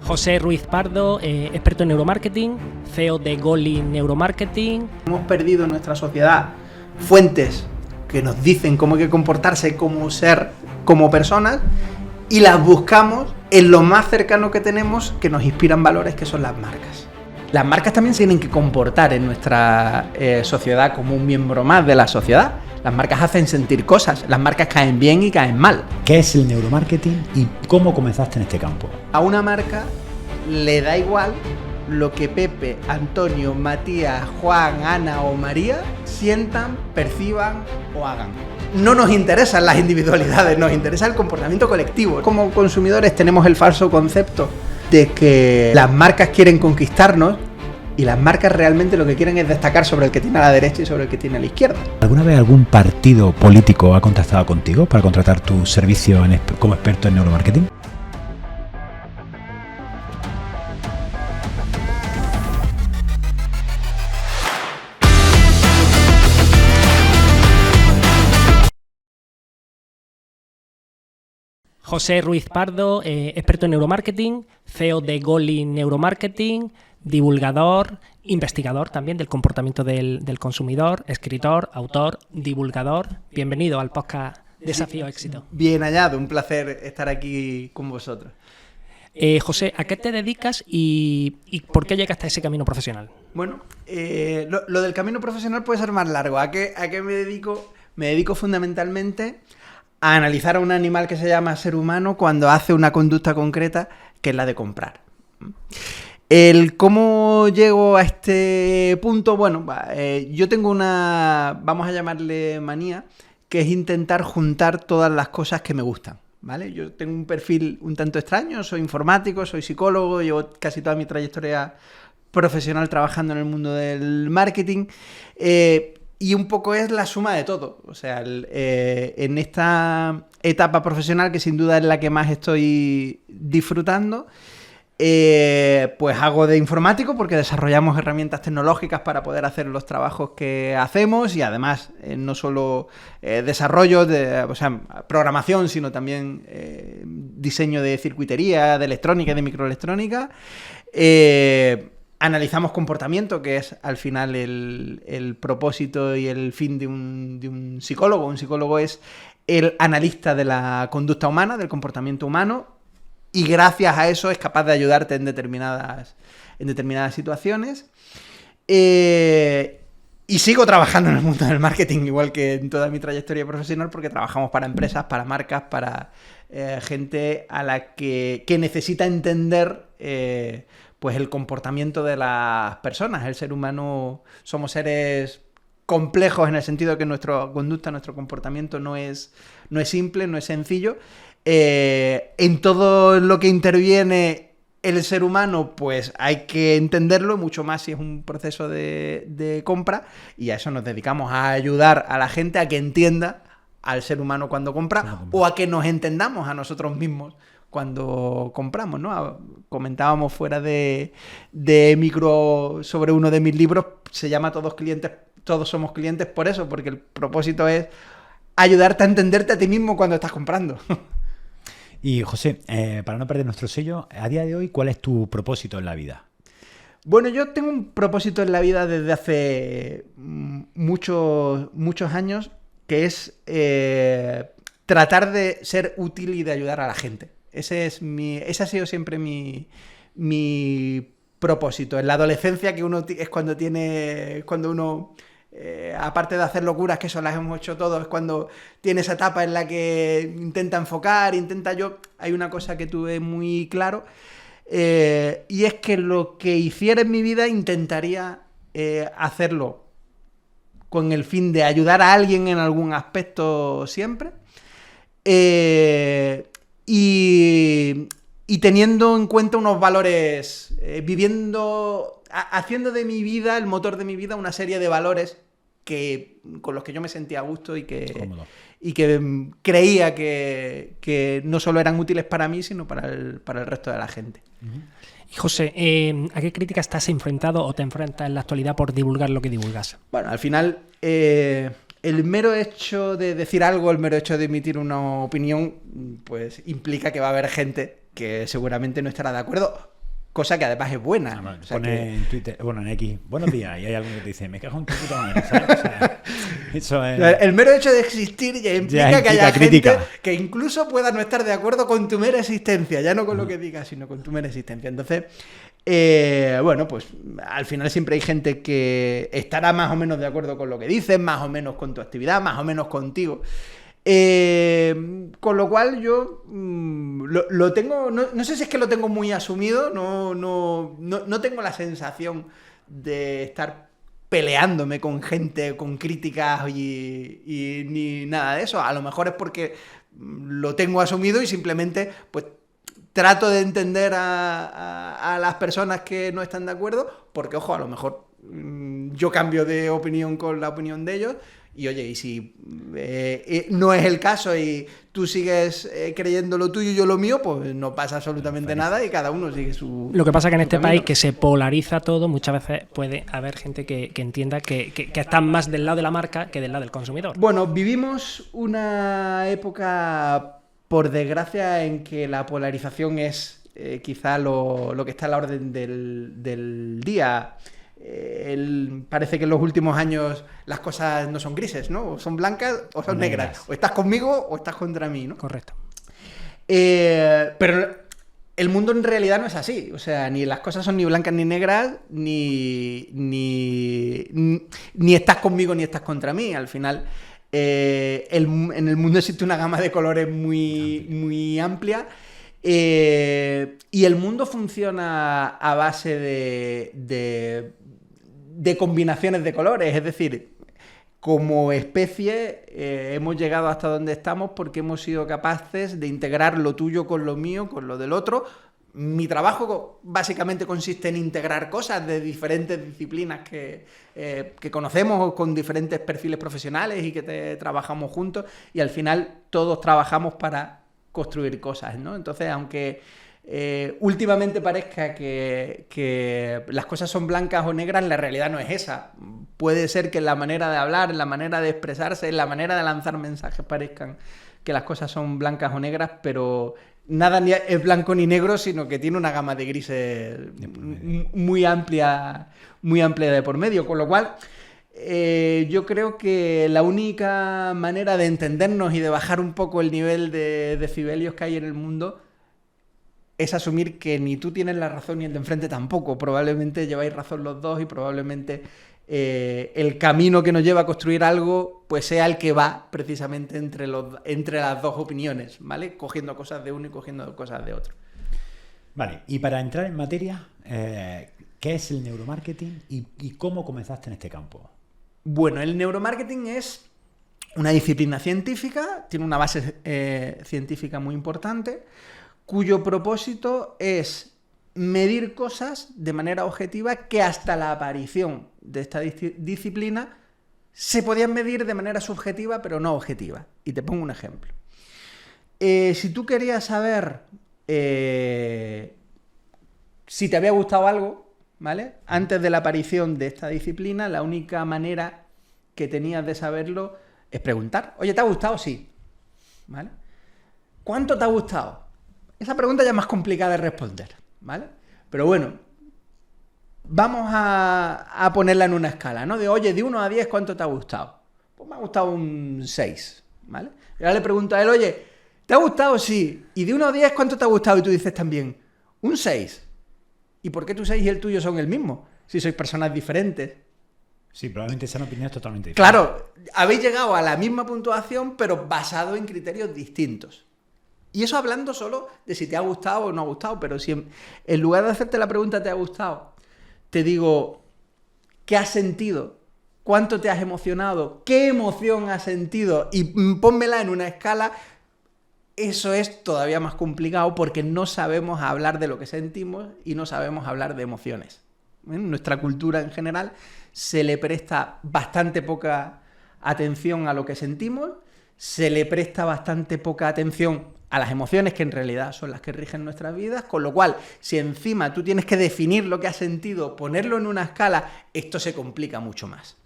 José Ruiz Pardo, experto en neuromarketing, CEO de Goli Neuromarketing. Hemos perdido en nuestra sociedad fuentes que nos dicen cómo hay que comportarse, cómo ser como personas, y las buscamos en lo más cercano que tenemos, que nos inspiran valores, que son las marcas. Las marcas también se tienen que comportar en nuestra sociedad como un miembro más de la sociedad. Las marcas hacen sentir cosas, las marcas caen bien y caen mal. ¿Qué es el neuromarketing y cómo comenzaste en este campo? A una marca le da igual lo que Pepe, Antonio, Matías, Juan, Ana o María sientan, perciban o hagan. No nos interesan las individualidades, nos interesa el comportamiento colectivo. Como consumidores tenemos el falso concepto de que las marcas quieren conquistarnos, y las marcas realmente lo que quieren es destacar sobre el que tiene a la derecha y sobre el que tiene a la izquierda. ¿Alguna vez algún partido político ha contactado contigo para contratar tu servicio como experto en neuromarketing? José Ruiz Pardo, experto en neuromarketing, CEO de Goli Neuromarketing, divulgador, investigador también del comportamiento del consumidor, escritor, autor, divulgador. Bienvenido al podcast Desafío Éxito. Bien hallado, un placer estar aquí con vosotros. José, ¿a qué te dedicas y por qué llegaste a ese camino profesional? Bueno, lo del camino profesional puede ser más largo. ¿A qué me dedico? Me dedico fundamentalmente a analizar a un animal que se llama ser humano cuando hace una conducta concreta, que es la de comprar. El cómo llego a este punto, bueno, yo tengo una, vamos a llamarle manía, que es intentar juntar todas las cosas que me gustan, ¿vale? Yo tengo un perfil un tanto extraño, soy informático, soy psicólogo, llevo casi toda mi trayectoria profesional trabajando en el mundo del marketing, y un poco es la suma de todo. O sea, en esta etapa profesional, que sin duda es la que más estoy disfrutando, pues hago de informático porque desarrollamos herramientas tecnológicas para poder hacer los trabajos que hacemos, y además no solo desarrollo, o sea, programación, sino también diseño de circuitería, de electrónica y de microelectrónica. Analizamos comportamiento, que es al final el propósito y el fin de un psicólogo. Un psicólogo es el analista de la conducta humana, del comportamiento humano, y gracias a eso es capaz de ayudarte en determinadas situaciones. Y sigo trabajando en el mundo del marketing, igual que en toda mi trayectoria profesional, porque trabajamos para empresas, para marcas, para gente a la que necesita entender pues el comportamiento de las personas. El ser humano somos seres complejos en el sentido de que nuestra conducta, nuestro comportamiento no es simple, no es sencillo. En todo lo que interviene el ser humano, pues hay que entenderlo, mucho más si es un proceso de compra, y a eso nos dedicamos, a ayudar a la gente a que entienda al ser humano cuando compra, o a que nos entendamos a nosotros mismos cuando compramos, ¿no? Comentábamos fuera de micro sobre uno de mis libros, se llama Todos somos clientes por eso, porque el propósito es ayudarte a entenderte a ti mismo cuando estás comprando. Y José, para no perder nuestro sello, a día de hoy, ¿cuál es tu propósito en la vida? Bueno, yo tengo un propósito en la vida desde hace muchos años, que es tratar de ser útil y de ayudar a la gente. Ese ha sido siempre mi propósito. En la adolescencia, que uno es cuando uno aparte de hacer locuras, que eso las hemos hecho todos, es cuando tiene esa etapa en la que intenta enfocar, hay una cosa que tuve muy claro, y es que lo que hiciera en mi vida intentaría hacerlo con el fin de ayudar a alguien en algún aspecto siempre, y teniendo en cuenta unos valores, haciendo de mi vida, el motor de mi vida, una serie de valores con los que yo me sentía a gusto y que creía que no solo eran útiles para mí, sino para el resto de la gente. Y José, ¿a qué críticas estás enfrentado o te enfrentas en la actualidad por divulgar lo que divulgas? Bueno, al final, el mero hecho de decir algo, el mero hecho de emitir una opinión, pues implica que va a haber gente que seguramente no estará de acuerdo, cosa que además es buena. Además, O sea pone que- en Twitter, bueno, en X, buenos días, y hay alguien que te dice, me cago en tu puta madre, ¿sabes? O sea, eso es... El mero hecho de existir ya implica que haya crítica. gente que incluso pueda no estar de acuerdo con tu mera existencia, ya no con lo que digas, sino con tu mera existencia. Entonces, bueno, pues al final siempre hay gente que estará más o menos de acuerdo con lo que dices, más o menos con tu actividad, más o menos contigo. Con lo cual yo lo tengo, no sé si es que lo tengo muy asumido, no tengo la sensación de estar peleándome con gente, con críticas y ni nada de eso. A lo mejor es porque lo tengo asumido y simplemente pues trato de entender a las personas que no están de acuerdo, porque ojo, a lo mejor yo cambio de opinión con la opinión de ellos. Y oye, y si no es el caso y tú sigues creyendo lo tuyo y yo lo mío, pues no pasa absolutamente nada y cada uno sigue su... Lo que pasa es que en su este camino. país que se polariza todo, muchas veces puede haber gente que entienda que está más del lado de la marca que del lado del consumidor. Bueno, vivimos una época, por desgracia, en que la polarización es quizá lo que está a la orden del día. Parece que en los últimos años las cosas no son grises, ¿no? O son blancas o son negras. O estás conmigo o estás contra mí, ¿no? Correcto. Pero el mundo en realidad no es así. O sea, ni las cosas son ni blancas ni negras, ni estás conmigo ni estás contra mí. Al final, en el mundo existe una gama de colores muy amplia. Y el mundo funciona a base de combinaciones de colores, es decir, como especie hemos llegado hasta donde estamos porque hemos sido capaces de integrar lo tuyo con lo mío, con lo del otro. Mi trabajo básicamente consiste en integrar cosas de diferentes disciplinas que conocemos con diferentes perfiles profesionales y que trabajamos juntos, y al final todos trabajamos para construir cosas, ¿no? Entonces, aunque últimamente parezca que las cosas son blancas o negras, la realidad no es esa. Puede ser que en la manera de hablar, en la manera de expresarse, en la manera de lanzar mensajes parezcan que las cosas son blancas o negras, pero nada ni es blanco ni negro, sino que tiene una gama de grises muy amplia de por medio, con lo cual yo creo que la única manera de entendernos y de bajar un poco el nivel de decibelios que hay en el mundo es asumir que ni tú tienes la razón ni el de enfrente tampoco. Probablemente lleváis razón los dos y probablemente el camino que nos lleva a construir algo pues sea el que va precisamente entre las dos opiniones, ¿vale? Cogiendo cosas de uno y cogiendo cosas de otro. Vale, y para entrar en materia, ¿qué es el neuromarketing y cómo comenzaste en este campo? Bueno, el neuromarketing es una disciplina científica, tiene una base científica muy importante, cuyo propósito es medir cosas de manera objetiva que hasta la aparición de esta disciplina se podían medir de manera subjetiva pero no objetiva. Y te pongo un ejemplo. Si tú querías saber si te había gustado algo, ¿vale? Antes de la aparición de esta disciplina, la única manera que tenías de saberlo es preguntar. Oye, ¿te ha gustado? Sí. ¿Vale? ¿Cuánto te ha gustado? Esa pregunta ya es más complicada de responder, ¿vale? Pero bueno, vamos a ponerla en una escala, ¿no? De, oye, de 1 a 10, ¿cuánto te ha gustado? Pues me ha gustado un 6, ¿vale? Y ahora le pregunto a él, oye, ¿te ha gustado? Sí. Y de 1 a 10, ¿cuánto te ha gustado? Y tú dices también, un 6. ¿Y por qué tu 6 y el tuyo son el mismo? Si sois personas diferentes. Sí, probablemente sean opiniones totalmente diferentes. Claro, habéis llegado a la misma puntuación, pero basado en criterios distintos. Y eso hablando solo de si te ha gustado o no ha gustado, pero si en lugar de hacerte la pregunta ¿te ha gustado?, te digo ¿qué has sentido? ¿Cuánto te has emocionado? ¿Qué emoción has sentido? Y pónmela en una escala. Eso es todavía más complicado porque no sabemos hablar de lo que sentimos y no sabemos hablar de emociones. En nuestra cultura en general se le presta bastante poca atención a lo que sentimos, se le presta bastante poca atención a las emociones, que en realidad son las que rigen nuestras vidas, con lo cual, si encima tú tienes que definir lo que has sentido, ponerlo en una escala, esto se complica mucho más.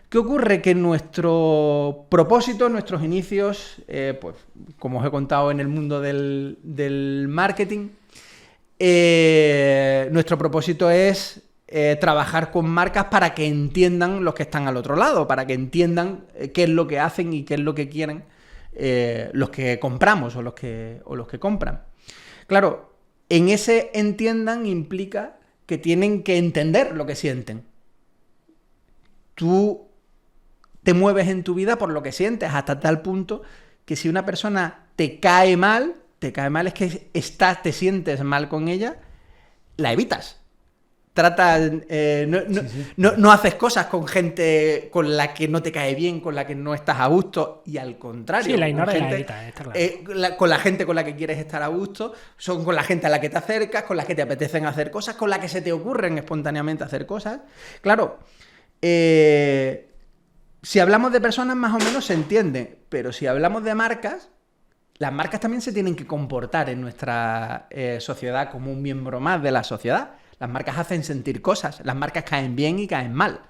¿Qué ocurre? Que nuestro propósito, nuestros inicios, pues como os he contado en el mundo del marketing, nuestro propósito es trabajar con marcas para que entiendan los que están al otro lado, para que entiendan qué es lo que hacen y qué es lo que quieren los que compramos o los que compran. Claro, en ese entiendan implica que tienen que entender lo que sienten. Tú te mueves en tu vida por lo que sientes, hasta tal punto que si una persona te cae mal es que te sientes mal con ella, la evitas. No haces cosas con gente con la que no te cae bien, con la que no estás a gusto, y al contrario. Sí, la ignoras y la evitas, está claro. Con la gente con la que quieres estar a gusto, son con la gente a la que te acercas, con la que te apetecen hacer cosas, con la que se te ocurren espontáneamente hacer cosas. Claro, si hablamos de personas más o menos se entiende, pero si hablamos de marcas, las marcas también se tienen que comportar en nuestra sociedad como un miembro más de la sociedad. Las marcas hacen sentir cosas, las marcas caen bien y caen mal.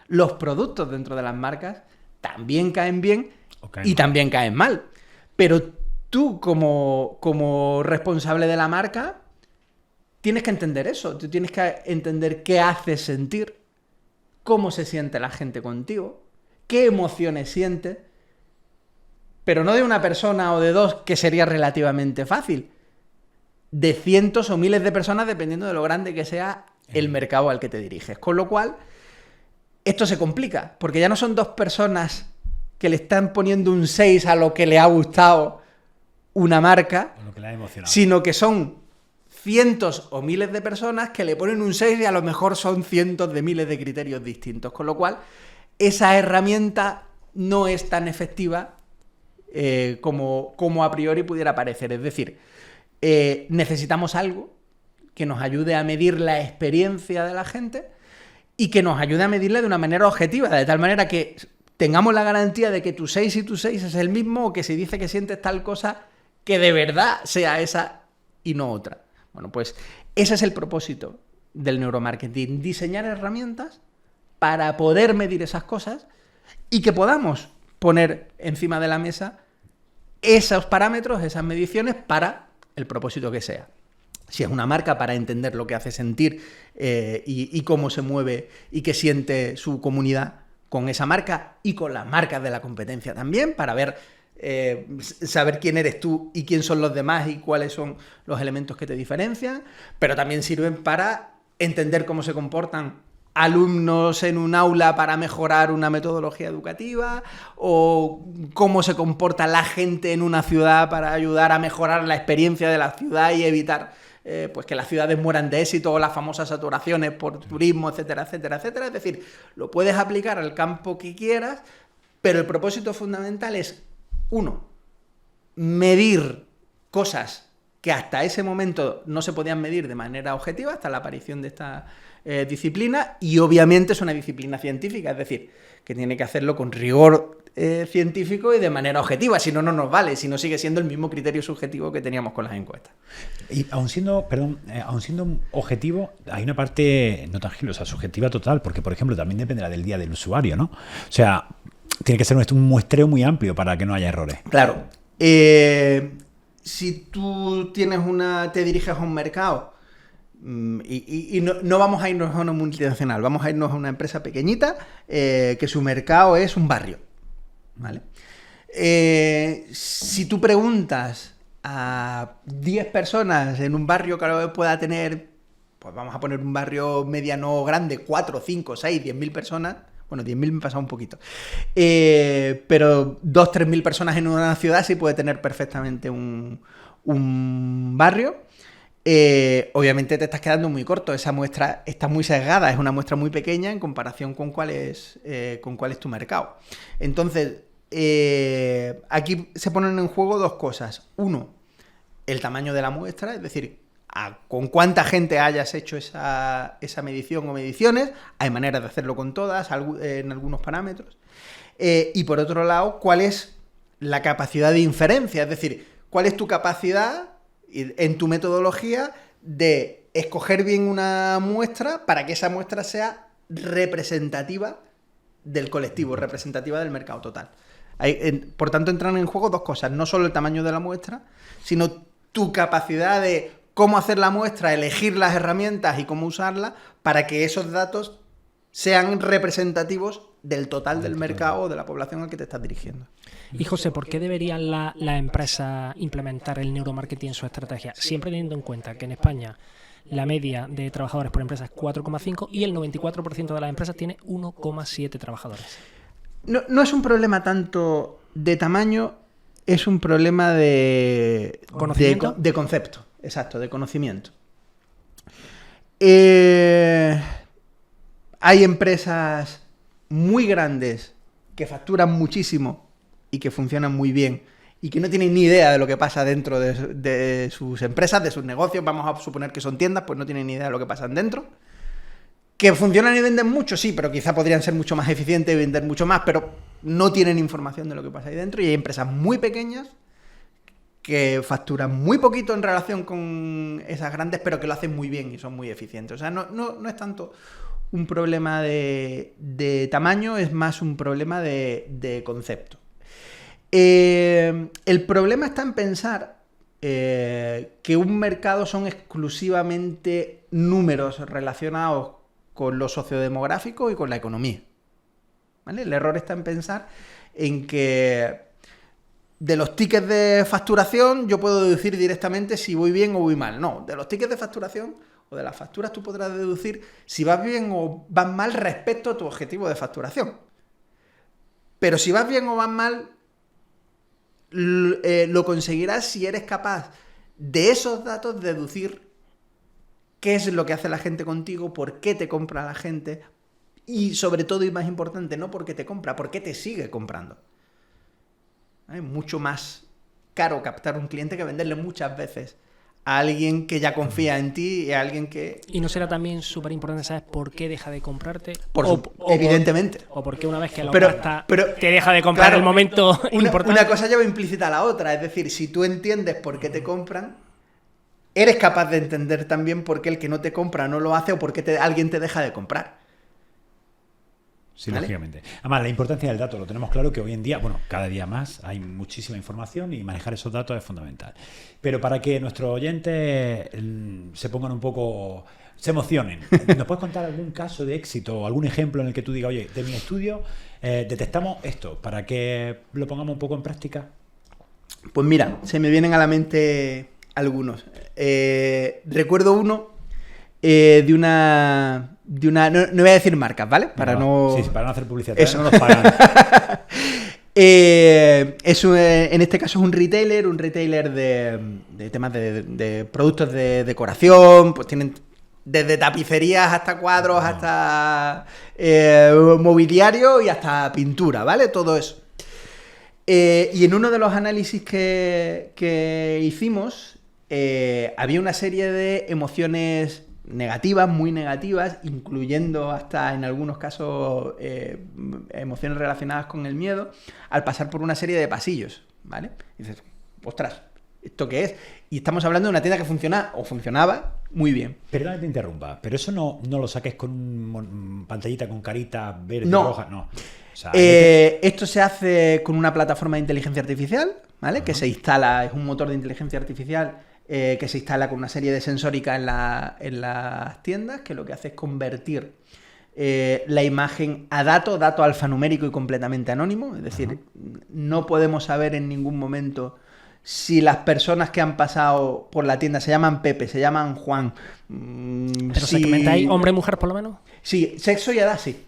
Los productos dentro de las marcas también caen bien y también caen mal. Pero tú como responsable de la marca tienes que entender eso, tú tienes que entender qué hace sentir, cómo se siente la gente contigo, qué emociones siente, pero no de una persona o de dos, que sería relativamente fácil, de cientos o miles de personas, dependiendo de lo grande que sea el mercado al que te diriges. Con lo cual, esto se complica, porque ya no son dos personas que le están poniendo un 6 a lo que le ha gustado una marca, lo que le ha emocionado, sino que son cientos o miles de personas que le ponen un 6 y a lo mejor son cientos de miles de criterios distintos. Con lo cual, esa herramienta no es tan efectiva como a priori pudiera parecer. Es decir, necesitamos algo que nos ayude a medir la experiencia de la gente y que nos ayude a medirla de una manera objetiva, de tal manera que tengamos la garantía de que tu 6 y tu 6 es el mismo, o que si dice que sientes tal cosa, que de verdad sea esa y no otra. Bueno, pues ese es el propósito del neuromarketing, diseñar herramientas para poder medir esas cosas y que podamos poner encima de la mesa esos parámetros, esas mediciones para el propósito que sea. Si es una marca, para entender lo que hace sentir y cómo se mueve y qué siente su comunidad con esa marca y con las marcas de la competencia también, para ver, saber quién eres tú y quién son los demás y cuáles son los elementos que te diferencian, pero también sirven para entender cómo se comportan alumnos en un aula para mejorar una metodología educativa, o cómo se comporta la gente en una ciudad para ayudar a mejorar la experiencia de la ciudad y evitar pues que las ciudades mueran de éxito, o las famosas saturaciones por turismo, etcétera, etcétera, etcétera. Es decir, lo puedes aplicar al campo que quieras, pero el propósito fundamental es, uno, medir cosas que hasta ese momento no se podían medir de manera objetiva, hasta la aparición de esta disciplina, y obviamente es una disciplina científica, es decir, que tiene que hacerlo con rigor científico y de manera objetiva, si no, no nos vale, si no sigue siendo el mismo criterio subjetivo que teníamos con las encuestas. Y aun siendo objetivo, hay una parte no tangible, o sea, subjetiva total, porque, por ejemplo, también dependerá del día del usuario, ¿no? O sea, tiene que ser un muestreo muy amplio para que no haya errores. Claro. Si tú te diriges a un mercado y no vamos a irnos a una multinacional, vamos a irnos a una empresa pequeñita que su mercado es un barrio, ¿vale? Si tú preguntas a 10 personas en un barrio que pueda tener, pues vamos a poner un barrio mediano grande, 4, 5, 6, 10.000 personas. Bueno, 10.000 me pasa un poquito. Pero 2, 3.000 personas en una ciudad sí puede tener perfectamente un barrio. Obviamente te estás quedando muy corto. Esa muestra está muy sesgada, es una muestra muy pequeña en comparación con cuál es tu mercado. Entonces, aquí se ponen en juego dos cosas. Uno, el tamaño de la muestra, es decir, con cuánta gente hayas hecho esa medición o mediciones. Hay maneras de hacerlo con todas, en algunos parámetros. Y por otro lado, cuál es la capacidad de inferencia, es decir, cuál es tu capacidad en tu metodología de escoger bien una muestra para que esa muestra sea representativa del colectivo, representativa del mercado total. Por tanto, entran en juego dos cosas, no solo el tamaño de la muestra, sino tu capacidad de cómo hacer la muestra, elegir las herramientas y cómo usarlas para que esos datos sean representativos del total del mercado o de la población al que te estás dirigiendo. Y José, ¿por qué deberían las empresas implementar el neuromarketing en su estrategia? Siempre teniendo en cuenta que en España la media de trabajadores por empresa es 4,5 y el 94% de las empresas tiene 1,7 trabajadores. No es un problema tanto de tamaño, es un problema de ¿Conocimiento? De concepto, exacto, de conocimiento. Hay empresas muy grandes que facturan muchísimo y que funcionan muy bien y que no tienen ni idea de lo que pasa dentro de sus empresas, de sus negocios. Vamos a suponer que son tiendas, pues no tienen ni idea de lo que pasa dentro. Que funcionan y venden mucho, sí, pero quizá podrían ser mucho más eficientes y vender mucho más, pero no tienen información de lo que pasa ahí dentro. Y hay empresas muy pequeñas que facturan muy poquito en relación con esas grandes, pero que lo hacen muy bien y son muy eficientes. O sea, no es tanto un problema de tamaño, es más un problema de concepto. El problema está en pensar que un mercado son exclusivamente números relacionados con lo sociodemográfico y con la economía, ¿vale? El error está en pensar en que de los tickets de facturación yo puedo deducir directamente si voy bien o voy mal. No, de los tickets de facturación o de las facturas tú podrás deducir si vas bien o vas mal respecto a tu objetivo de facturación. Pero si vas bien o vas mal, lo conseguirás si eres capaz de esos datos deducir qué es lo que hace la gente contigo, por qué te compra la gente y, sobre todo y más importante, no por qué te compra, por qué te sigue comprando. Es mucho más caro captar un cliente que venderle muchas veces a alguien que ya confía en ti y a alguien que... ¿Y no será también súper importante saber por qué deja de comprarte? Evidentemente. O por qué una vez que lo Pero te deja de comprar, claro, el momento importante. Una cosa lleva implícita a la otra. Es decir, si tú entiendes por qué te compran, eres capaz de entender también por qué el que no te compra no lo hace o por qué alguien te deja de comprar. Sí, ¿Vale? lógicamente. Además, la importancia del dato, lo tenemos claro que hoy en día, bueno, cada día más hay muchísima información y manejar esos datos es fundamental. Pero para que nuestros oyentes se pongan un poco, se emocionen, ¿nos puedes contar algún caso de éxito o algún ejemplo en el que tú digas, oye, de mi estudio detectamos esto, para que lo pongamos un poco en práctica? Pues mira, se me vienen a la mente algunos. Recuerdo uno de una... No voy a decir marcas, ¿vale? Para no hacer publicidad. Eso. No nos pagan. En este caso es un retailer de temas de productos de decoración, pues tienen desde tapicerías hasta cuadros, hasta mobiliario y hasta pintura, ¿vale? Todo eso. Y en uno de los análisis que hicimos, había una serie de emociones negativas, muy negativas, incluyendo hasta en algunos casos emociones relacionadas con el miedo, al pasar por una serie de pasillos, ¿vale? Y dices, ostras, ¿esto qué es? Y estamos hablando de una tienda que funciona o funcionaba muy bien. Perdona que te interrumpa, pero eso no lo saques con pantallita con carita verde, no. roja, no. O sea, esto se hace con una plataforma de inteligencia artificial, ¿vale? Que se instala, es un motor de inteligencia artificial que se instala con una serie de sensórica en las tiendas, que lo que hace es convertir la imagen a dato alfanumérico y completamente anónimo. Es decir, no podemos saber en ningún momento si las personas que han pasado por la tienda se llaman Pepe, se llaman Juan. ¿Pero segmentáis hombre y mujer por lo menos? Sí, sexo y edad sí,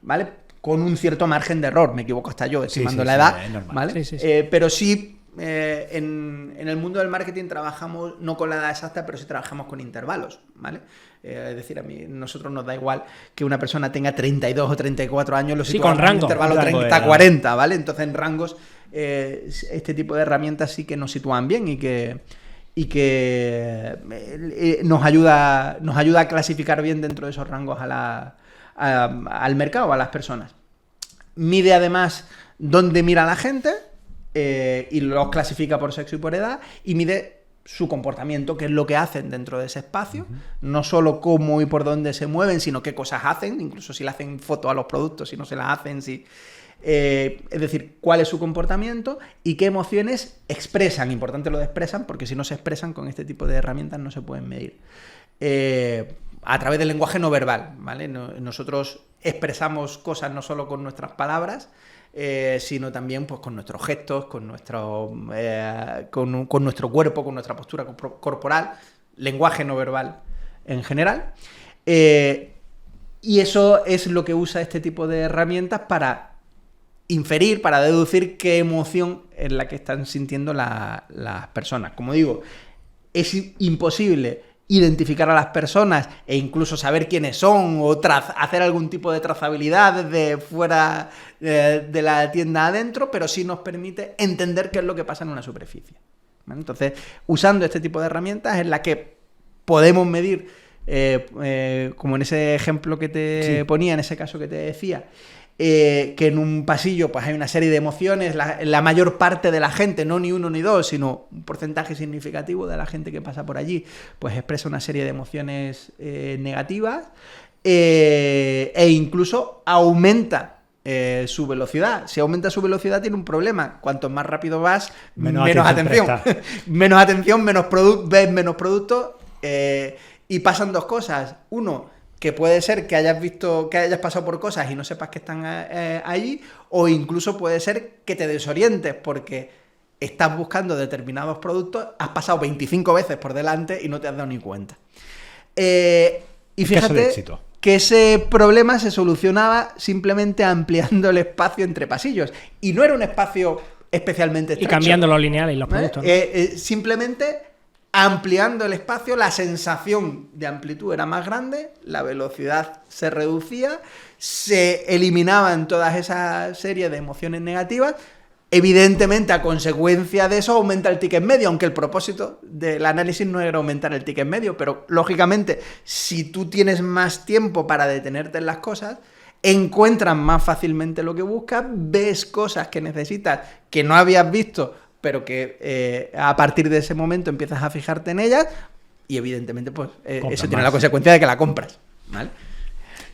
¿vale? Con un cierto margen de error, me equivoco hasta yo estimando la edad, es normal. ¿vale? Sí. Pero sí, en el mundo del marketing trabajamos no con la edad exacta, pero sí trabajamos con intervalos, ¿vale? Es decir, a nosotros nos da igual que una persona tenga 32 o 34 años, lo situamos con rango, en intervalo 30-40, ¿vale? Entonces en rangos este tipo de herramientas sí que nos sitúan bien y que nos ayuda a clasificar bien dentro de esos rangos al mercado, a las personas. Mide además dónde mira la gente y los clasifica por sexo y por edad, y mide su comportamiento, qué es lo que hacen dentro de ese espacio, no solo cómo y por dónde se mueven, sino qué cosas hacen, incluso si le hacen fotos a los productos, si no se las hacen, si... Es decir, cuál es su comportamiento y qué emociones expresan. Importante lo de expresan, porque si no se expresan con este tipo de herramientas no se pueden medir. A través del lenguaje no verbal, ¿vale? Nosotros expresamos cosas no solo con nuestras palabras, sino también pues, con nuestros gestos, con nuestro cuerpo, con nuestra postura corporal, lenguaje no verbal en general. Y eso es lo que usa este tipo de herramientas para inferir, para deducir qué emoción es la que están sintiendo las personas. Como digo, es imposible identificar a las personas e incluso saber quiénes son o hacer algún tipo de trazabilidad desde fuera de la tienda adentro, pero sí nos permite entender qué es lo que pasa en una superficie, ¿vale? Entonces, usando este tipo de herramientas es la que podemos medir, como en ese ejemplo que te ponía, en ese caso que te decía, que en un pasillo pues hay una serie de emociones, la mayor parte de la gente, no ni uno ni dos, sino un porcentaje significativo de la gente que pasa por allí, pues expresa una serie de emociones negativas e incluso aumenta su velocidad. Si aumenta su velocidad tiene un problema. Cuanto más rápido vas, menos atención. Menos atención, ves menos productos y pasan dos cosas. Uno, que puede ser que hayas pasado por cosas y no sepas que están allí, o incluso puede ser que te desorientes porque estás buscando determinados productos, has pasado 25 veces por delante y no te has dado ni cuenta. Y fíjate que ese problema se solucionaba simplemente ampliando el espacio entre pasillos. Y no era un espacio especialmente estrecho. Y cambiando los lineales y los productos, ¿no? Simplemente ampliando el espacio, la sensación de amplitud era más grande, la velocidad se reducía, se eliminaban todas esas series de emociones negativas. Evidentemente, a consecuencia de eso, aumenta el ticket medio, aunque el propósito del análisis no era aumentar el ticket medio, pero lógicamente, si tú tienes más tiempo para detenerte en las cosas, encuentras más fácilmente lo que buscas, ves cosas que necesitas que no habías visto, pero que a partir de ese momento empiezas a fijarte en ellas y evidentemente pues eso tiene la consecuencia de que la compras, ¿vale?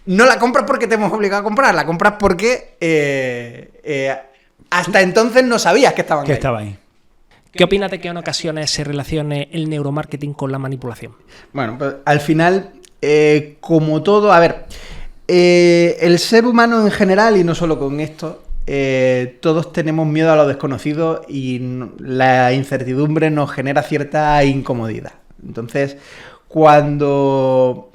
No la compras porque te hemos obligado a comprar, la compras porque hasta entonces no sabías que estaban ahí. ¿Qué opinas de que en ocasiones se relacione el neuromarketing con la manipulación? Bueno, pues al final, como todo, a ver, el ser humano en general, y no solo con esto, todos tenemos miedo a lo desconocido y la incertidumbre nos genera cierta incomodidad. Entonces, cuando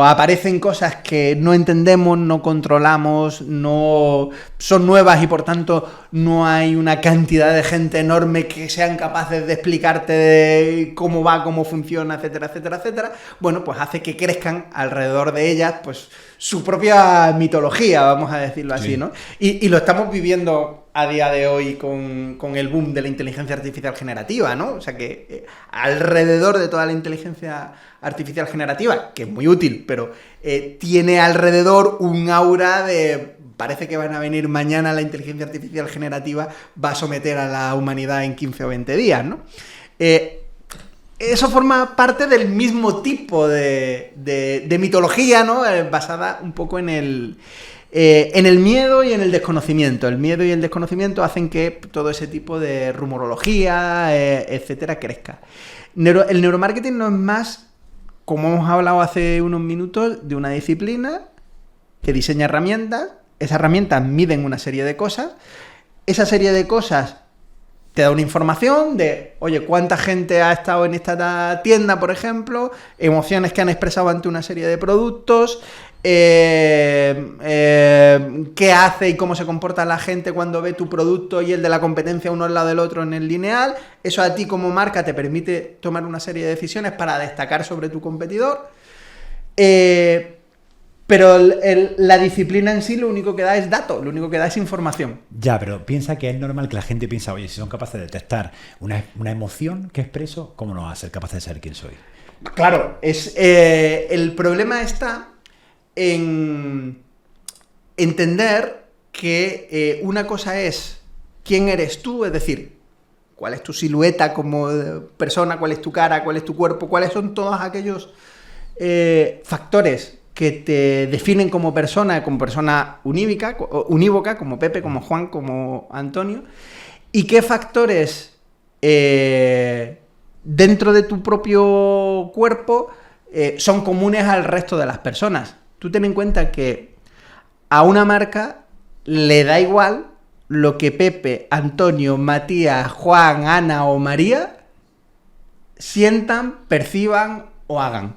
aparecen cosas que no entendemos, no controlamos, no son nuevas y por tanto no hay una cantidad de gente enorme que sean capaces de explicarte de cómo va, cómo funciona, etcétera, etcétera, etcétera, bueno, pues hace que crezcan alrededor de ellas, pues su propia mitología, vamos a decirlo así, ¿no? Y lo estamos viviendo a día de hoy con el boom de la inteligencia artificial generativa, ¿no? O sea que alrededor de toda la inteligencia artificial generativa, que es muy útil, pero tiene alrededor un aura de parece que van a venir mañana, la inteligencia artificial generativa va a someter a la humanidad en 15 o 20 días, ¿no? Eso forma parte del mismo tipo de mitología, ¿no? Basada un poco en el miedo y en el desconocimiento. El miedo y el desconocimiento hacen que todo ese tipo de rumorología, etcétera, crezca. El neuromarketing no es más, como hemos hablado hace unos minutos, de una disciplina que diseña herramientas. Esas herramientas miden una serie de cosas. Esa serie de cosas te da una información de, oye, cuánta gente ha estado en esta tienda, por ejemplo, emociones que han expresado ante una serie de productos, qué hace y cómo se comporta la gente cuando ve tu producto y el de la competencia uno al lado del otro en el lineal. Eso a ti como marca te permite tomar una serie de decisiones para destacar sobre tu competidor. Pero la disciplina en sí lo único que da es datos, lo único que da es información. Ya, pero piensa que es normal que la gente piensa, oye, si son capaces de detectar una emoción que expreso, ¿cómo no va a ser capaz de saber quién soy? Claro, el problema está en entender que una cosa es quién eres tú, es decir, cuál es tu silueta como persona, cuál es tu cara, cuál es tu cuerpo, cuáles son todos aquellos factores que te definen como persona unívoca, como Pepe, como Juan, como Antonio, y qué factores dentro de tu propio cuerpo son comunes al resto de las personas. Tú ten en cuenta que a una marca le da igual lo que Pepe, Antonio, Matías, Juan, Ana o María sientan, perciban o hagan.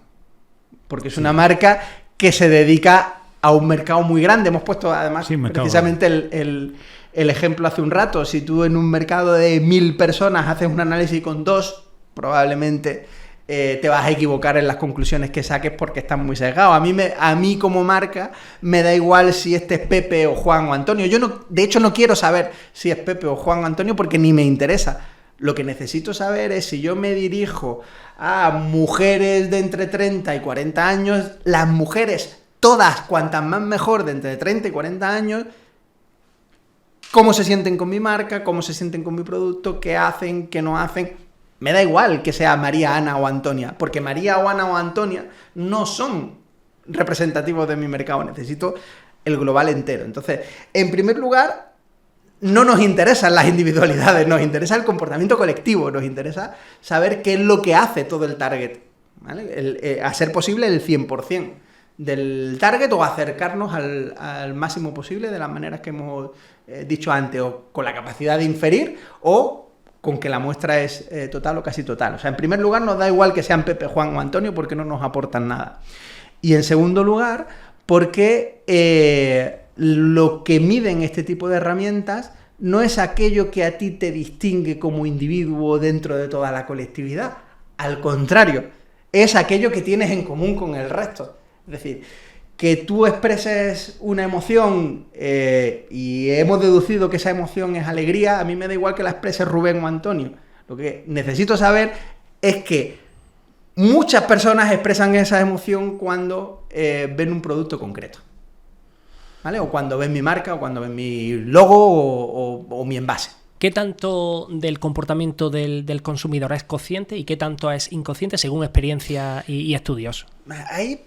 Porque es una marca que se dedica a un mercado muy grande. Hemos puesto además precisamente el ejemplo hace un rato. Si tú en un mercado de 1000 personas haces un análisis con 2, probablemente te vas a equivocar en las conclusiones que saques porque están muy sesgados. A mí como marca me da igual si este es Pepe o Juan o Antonio. De hecho no quiero saber si es Pepe o Juan o Antonio porque ni me interesa. Lo que necesito saber es si yo me dirijo a mujeres de entre 30 y 40 años, las mujeres, todas, cuantas más mejor, de entre 30 y 40 años, cómo se sienten con mi marca, cómo se sienten con mi producto, qué hacen, qué no hacen. Me da igual que sea María, Ana o Antonia, porque María o Ana o Antonia no son representativos de mi mercado. Necesito el global entero. Entonces, en primer lugar, no nos interesan las individualidades, nos interesa el comportamiento colectivo, nos interesa saber qué es lo que hace todo el target, ¿vale? A ser posible el 100% del target o acercarnos al máximo posible de las maneras que hemos dicho antes, o con la capacidad de inferir o con que la muestra es total o casi total. O sea, en primer lugar nos da igual que sean Pepe, Juan o Antonio porque no nos aportan nada. Y en segundo lugar, porque lo que miden este tipo de herramientas no es aquello que a ti te distingue como individuo dentro de toda la colectividad. Al contrario, es aquello que tienes en común con el resto. Es decir, que tú expreses una emoción y hemos deducido que esa emoción es alegría, a mí me da igual que la exprese Rubén o Antonio. Lo que necesito saber es que muchas personas expresan esa emoción cuando ven un producto concreto, ¿vale? O cuando ven mi marca, o cuando ven mi logo o mi envase. ¿Qué tanto del comportamiento del consumidor es consciente y qué tanto es inconsciente según experiencia y estudios? Ahí,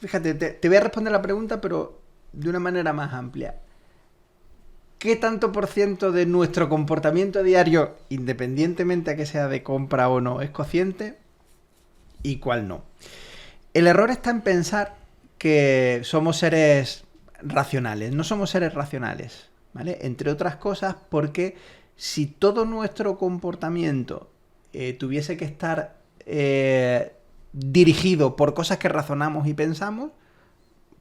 fíjate, te voy a responder la pregunta, pero de una manera más amplia. ¿Qué tanto por ciento de nuestro comportamiento diario, independientemente a que sea de compra o no, es consciente y cuál no? El error está en pensar que somos seres racionales. No somos seres racionales, ¿vale? Entre otras cosas porque si todo nuestro comportamiento tuviese que estar dirigido por cosas que razonamos y pensamos,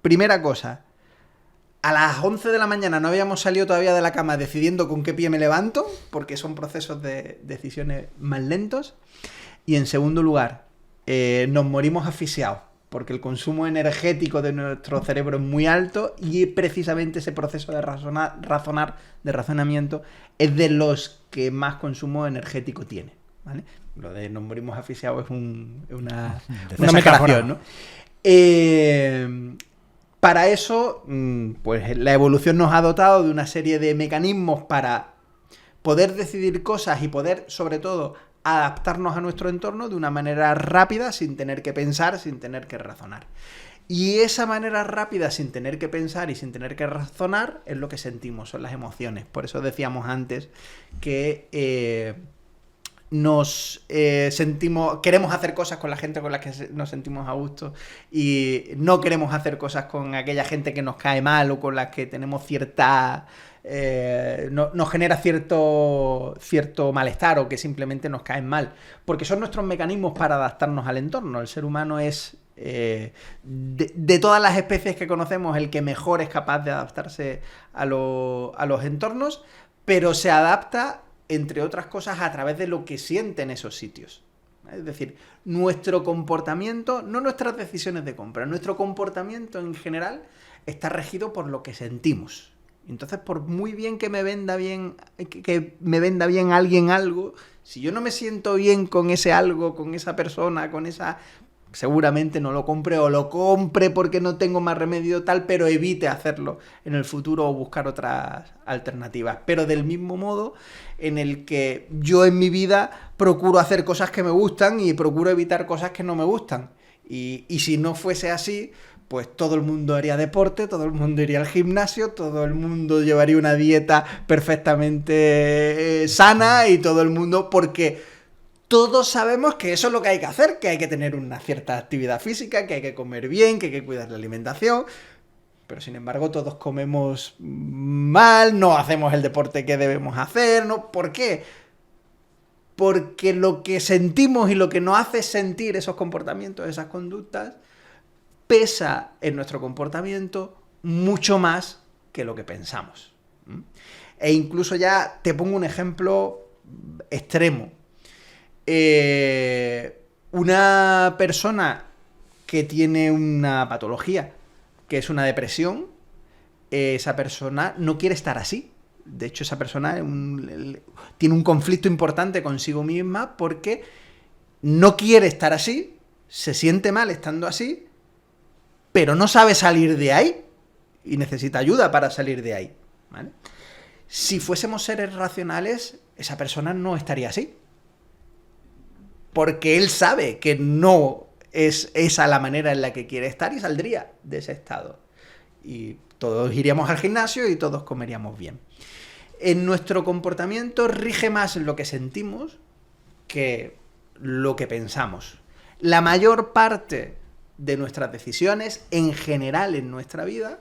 primera cosa, a las 11 de la mañana no habíamos salido todavía de la cama decidiendo con qué pie me levanto, porque son procesos de decisiones más lentos. Y en segundo lugar, nos morimos asfixiados, porque el consumo energético de nuestro cerebro es muy alto y precisamente ese proceso de razonamiento, es de los que más consumo energético tiene, ¿vale? Lo de nos morimos asfixiados es una exageración, ¿no? Para eso, pues la evolución nos ha dotado de una serie de mecanismos para poder decidir cosas y poder, sobre todo, adaptarnos a nuestro entorno de una manera rápida, sin tener que pensar, sin tener que razonar. Y esa manera rápida, sin tener que pensar y sin tener que razonar, es lo que sentimos, son las emociones. Por eso decíamos antes que queremos hacer cosas con la gente con la que nos sentimos a gusto y no queremos hacer cosas con aquella gente que nos cae mal o con la que tenemos nos genera cierto malestar o que simplemente nos caen mal, porque son nuestros mecanismos para adaptarnos al entorno. El ser humano es de todas las especies que conocemos el que mejor es capaz de adaptarse a los entornos, pero se adapta entre otras cosas a través de lo que siente en esos sitios. Es decir, nuestro comportamiento, no nuestras decisiones de compra, nuestro comportamiento en general está regido por lo que sentimos. Entonces, por muy bien que me venda bien alguien algo, si yo no me siento bien con ese algo, con esa persona, seguramente no lo compre, o lo compre porque no tengo más remedio tal, pero evite hacerlo en el futuro o buscar otras alternativas. Pero del mismo modo en el que yo en mi vida procuro hacer cosas que me gustan y procuro evitar cosas que no me gustan. Y si no fuese así, pues todo el mundo haría deporte, todo el mundo iría al gimnasio, todo el mundo llevaría una dieta perfectamente sana y todo el mundo... Porque todos sabemos que eso es lo que hay que hacer, que hay que tener una cierta actividad física, que hay que comer bien, que hay que cuidar la alimentación. Pero sin embargo todos comemos mal, no hacemos el deporte que debemos hacer, ¿no? ¿Por qué? Porque lo que sentimos y lo que nos hace sentir esos comportamientos, esas conductas, pesa en nuestro comportamiento mucho más que lo que pensamos. E incluso ya te pongo un ejemplo extremo. Una persona que tiene una patología, que es una depresión, esa persona no quiere estar así. De hecho, esa persona tiene un conflicto importante consigo misma porque no quiere estar así, se siente mal estando así, pero no sabe salir de ahí y necesita ayuda para salir de ahí, ¿vale? Si fuésemos seres racionales, esa persona no estaría así. Porque él sabe que no es esa la manera en la que quiere estar y saldría de ese estado. Y todos iríamos al gimnasio y todos comeríamos bien. En nuestro comportamiento rige más lo que sentimos que lo que pensamos. La mayor parte de nuestras decisiones, en general en nuestra vida,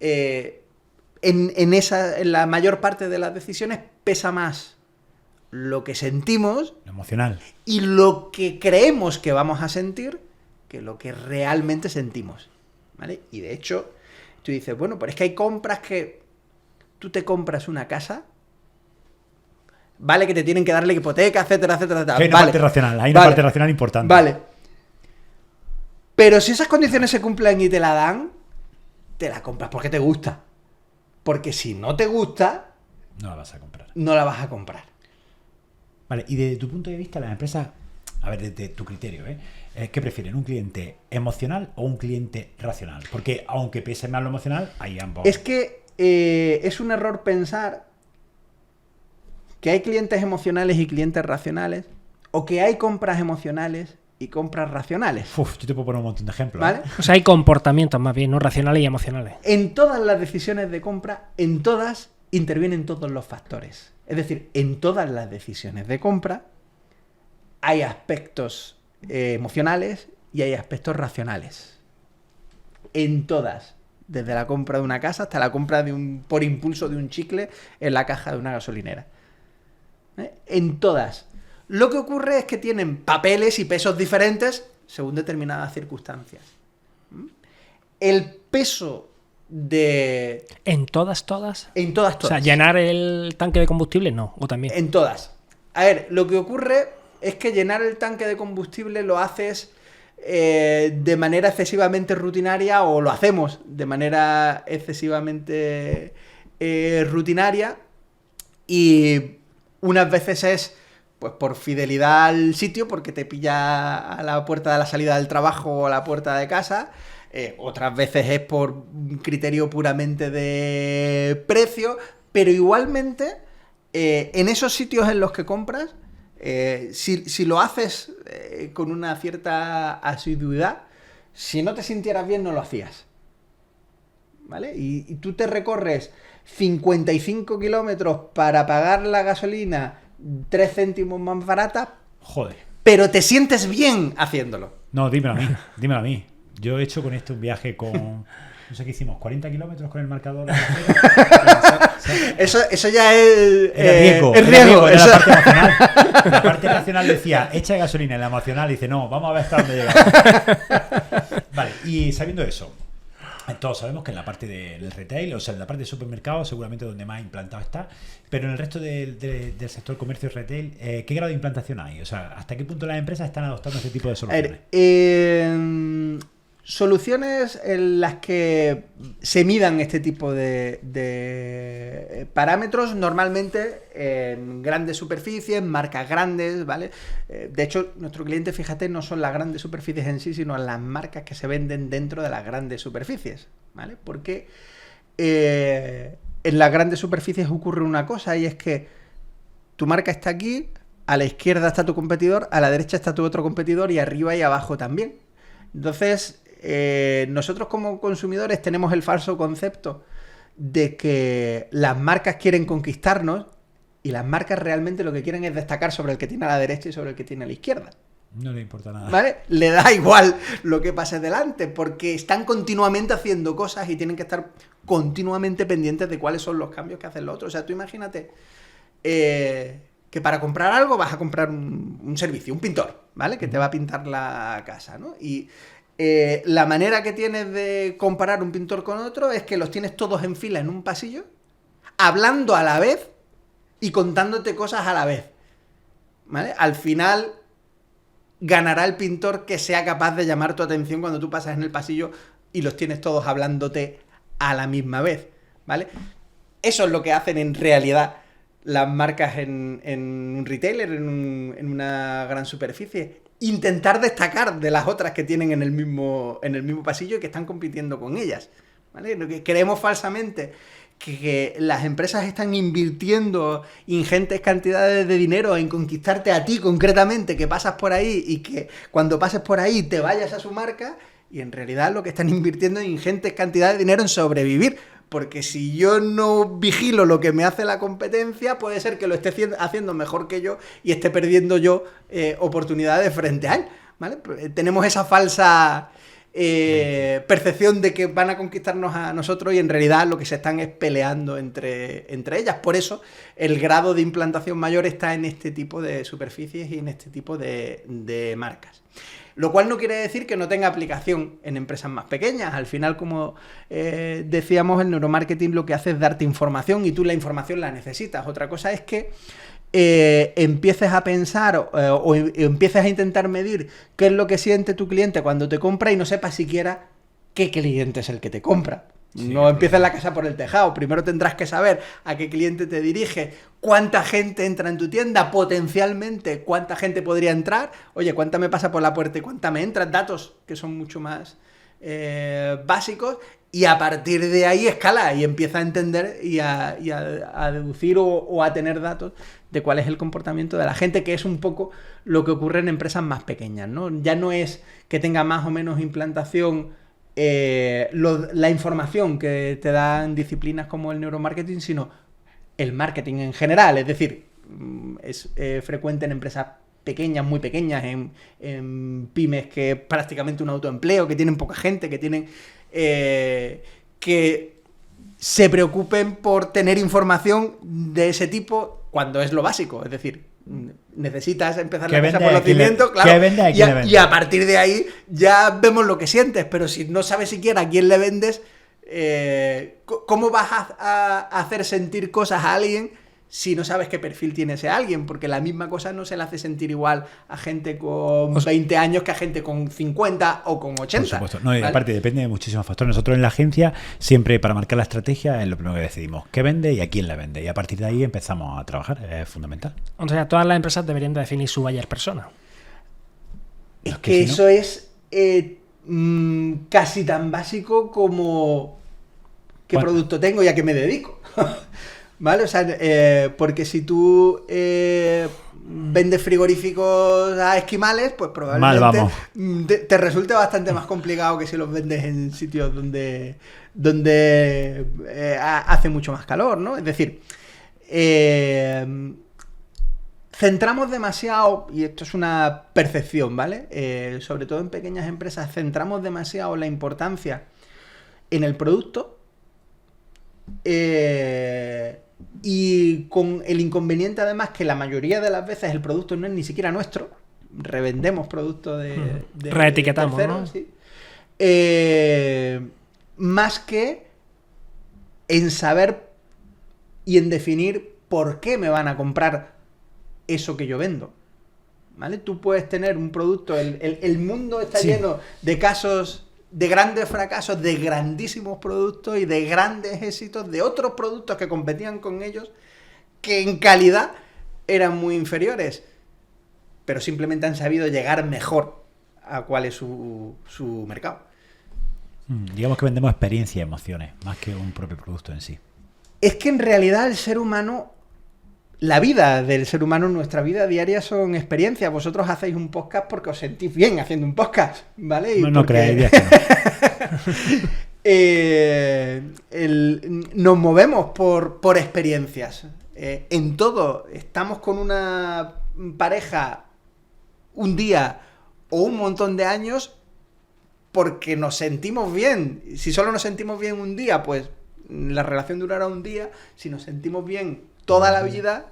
en la mayor parte de las decisiones pesa más lo que sentimos, lo emocional, y lo que creemos que vamos a sentir, que lo que realmente sentimos, ¿vale? Y de hecho, tú dices, bueno, pero es que hay compras que tú te compras una casa, vale, que te tienen que darle hipoteca, etcétera, etcétera, etcétera. Hay una parte racional, hay una parte racional importante. Vale. Pero si esas condiciones se cumplen y te la dan, te la compras porque te gusta. Porque si no te gusta, no la vas a comprar. No la vas a comprar. Vale, y desde tu punto de vista, las empresas, a ver, desde tu criterio, ¿qué prefieren? ¿Un cliente emocional o un cliente racional? Porque aunque pese más lo emocional, hay ambos. Es que es un error pensar que hay clientes emocionales y clientes racionales, o que hay compras emocionales y compras racionales. Uf, yo te puedo poner un montón de ejemplos. ¿Vale? O sea, hay comportamientos más bien, ¿no? Racionales y emocionales. En todas las decisiones de compra, en todas intervienen todos los factores. Es decir, en todas las decisiones de compra hay aspectos emocionales y hay aspectos racionales. En todas. Desde la compra de una casa hasta la compra por impulso de un chicle en la caja de una gasolinera. En todas. Lo que ocurre es que tienen papeles y pesos diferentes según determinadas circunstancias. El peso de... ¿En todas? En todas. O sea, llenar el tanque de combustible, no, o también. En todas. A ver, lo que ocurre es que llenar el tanque de combustible lo haces de manera excesivamente rutinaria, o lo hacemos de manera excesivamente rutinaria, y unas veces es pues por fidelidad al sitio, porque te pilla a la puerta de la salida del trabajo o a la puerta de casa. Otras veces es por un criterio puramente de precio, pero igualmente en esos sitios en los que compras, si lo haces con una cierta asiduidad, si no te sintieras bien no lo hacías, ¿vale? Y tú te recorres 55 kilómetros para pagar la gasolina 3 céntimos más barata. Joder. Pero te sientes bien haciéndolo. No, dímelo a mí. Yo he hecho con esto un viaje con... No sé qué hicimos, 40 kilómetros con el marcador. Eso ya es... riesgo. Es riesgo. Era la parte emocional. La parte racional decía, echa gasolina. Y la emocional dice, no, vamos a ver hasta dónde llegamos. Vale, y sabiendo eso, todos sabemos que en la parte del retail, o sea, en la parte de supermercado, seguramente donde más implantado está, pero en el resto del sector comercio y retail, ¿qué grado de implantación hay? O sea, ¿hasta qué punto las empresas están adoptando este tipo de soluciones? Soluciones en las que se midan este tipo de parámetros, normalmente en grandes superficies, marcas grandes, ¿vale? De hecho, nuestro cliente, fíjate, no son las grandes superficies en sí, sino las marcas que se venden dentro de las grandes superficies, ¿vale? Porque en las grandes superficies ocurre una cosa, y es que tu marca está aquí, a la izquierda está tu competidor, a la derecha está tu otro competidor y arriba y abajo también. Entonces, nosotros como consumidores tenemos el falso concepto de que las marcas quieren conquistarnos y las marcas realmente lo que quieren es destacar sobre el que tiene a la derecha y sobre el que tiene a la izquierda. No le importa nada. ¿Vale? Le da igual lo que pase delante, porque están continuamente haciendo cosas y tienen que estar continuamente pendientes de cuáles son los cambios que hacen los otros. O sea, tú imagínate que para comprar algo vas a comprar un servicio, un pintor, ¿vale? Que te va a pintar la casa, ¿no? Y la manera que tienes de comparar un pintor con otro es que los tienes todos en fila en un pasillo, hablando a la vez y contándote cosas a la vez, ¿vale? Al final ganará el pintor que sea capaz de llamar tu atención cuando tú pasas en el pasillo y los tienes todos hablándote a la misma vez, ¿vale? Eso es lo que hacen en realidad las marcas en un retailer, en una gran superficie. Intentar destacar de las otras que tienen en el mismo pasillo y que están compitiendo con ellas, ¿vale? Lo que creemos falsamente que las empresas están invirtiendo ingentes cantidades de dinero en conquistarte a ti concretamente, que pasas por ahí y que cuando pases por ahí te vayas a su marca, y en realidad lo que están invirtiendo es ingentes cantidades de dinero en sobrevivir, porque si yo no vigilo lo que me hace la competencia, puede ser que lo esté haciendo mejor que yo y esté perdiendo yo oportunidades frente a él, ¿vale? Tenemos esa falsa percepción de que van a conquistarnos a nosotros y en realidad lo que se están es peleando entre ellas. Por eso el grado de implantación mayor está en este tipo de superficies y en este tipo de marcas. Lo cual no quiere decir que no tenga aplicación en empresas más pequeñas. Al final, como decíamos, el neuromarketing lo que hace es darte información y tú la información la necesitas. Otra cosa es que empieces a pensar o empieces a intentar medir qué es lo que siente tu cliente cuando te compra y no sepas siquiera qué cliente es el que te compra. Sí, no empieces la casa por el tejado. Primero tendrás que saber a qué cliente te dirige, cuánta gente entra en tu tienda, potencialmente cuánta gente podría entrar, oye, cuánta me pasa por la puerta y cuánta me entra, datos que son mucho más básicos, y a partir de ahí escala y empieza a entender y a deducir o a tener datos de cuál es el comportamiento de la gente, que es un poco lo que ocurre en empresas más pequeñas, ¿no? Ya no es que tenga más o menos implantación la información que te dan disciplinas como el neuromarketing, sino el marketing en general. Es decir, es frecuente en empresas pequeñas, muy pequeñas, en pymes que es prácticamente un autoempleo, que tienen poca gente, que tienen que se preocupen por tener información de ese tipo cuando es lo básico. Es decir, necesitas empezar la cosa por los cimientos, claro, y a partir de ahí ya vemos lo que sientes, pero si no sabes siquiera a quién le vendes, ¿cómo vas a hacer sentir cosas a alguien si no sabes qué perfil tiene ese alguien? Porque la misma cosa no se le hace sentir igual a gente con 20 años que a gente con 50 o con 80. Por supuesto. No, y ¿vale? Aparte depende de muchísimos factores. Nosotros en la agencia siempre para marcar la estrategia es lo primero que decidimos. ¿Qué vende y a quién le vende? Y a partir de ahí empezamos a trabajar. Es fundamental. O sea, todas las empresas deberían de definir su buyer persona. Es que si eso es casi tan básico como qué producto tengo y a qué me dedico. ¿Vale? O sea, porque si tú vendes frigoríficos a esquimales, pues probablemente te resulte bastante más complicado que si los vendes en sitios donde hace mucho más calor, ¿no? Es decir, centramos demasiado, y esto es una percepción, ¿vale? Sobre todo en pequeñas empresas, centramos demasiado la importancia en el producto, y con el inconveniente además que la mayoría de las veces el producto no es ni siquiera nuestro, revendemos productos de reetiquetamos, terceros, ¿no? ¿sí? Más que en saber y en definir por qué me van a comprar eso que yo vendo, ¿vale? Tú puedes tener un producto, el mundo está lleno de casos de grandes fracasos, de grandísimos productos y de grandes éxitos de otros productos que competían con ellos, que en calidad eran muy inferiores, pero simplemente han sabido llegar mejor a cuál es su mercado. Digamos que vendemos experiencia y emociones, más que un propio producto en sí. Es que en realidad el ser humano la vida del ser humano, nuestra vida diaria son experiencias. Vosotros hacéis un podcast porque os sentís bien haciendo un podcast, ¿vale? Y no creáis que no. Nos movemos por experiencias. En todo, estamos con una pareja un día o un montón de años porque nos sentimos bien. Si solo nos sentimos bien un día, pues la relación durará un día. Si nos sentimos bien toda la vida,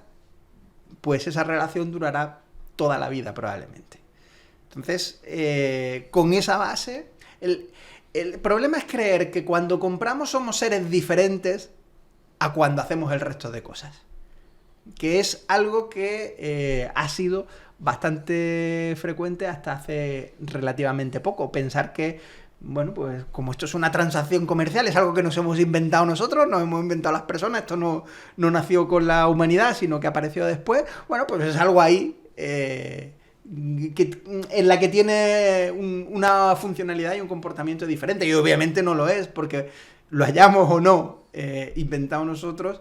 pues esa relación durará toda la vida probablemente. Entonces, con esa base, el problema es creer que cuando compramos somos seres diferentes a cuando hacemos el resto de cosas. Que es algo que ha sido bastante frecuente hasta hace relativamente poco. Pensar que, bueno, pues como esto es una transacción comercial, es algo que nos hemos inventado nosotros, nos hemos inventado las personas, esto no nació con la humanidad, sino que apareció después. Bueno, pues es algo ahí en la que tiene una funcionalidad y un comportamiento diferente. Y obviamente no lo es, porque lo hayamos o no inventado nosotros.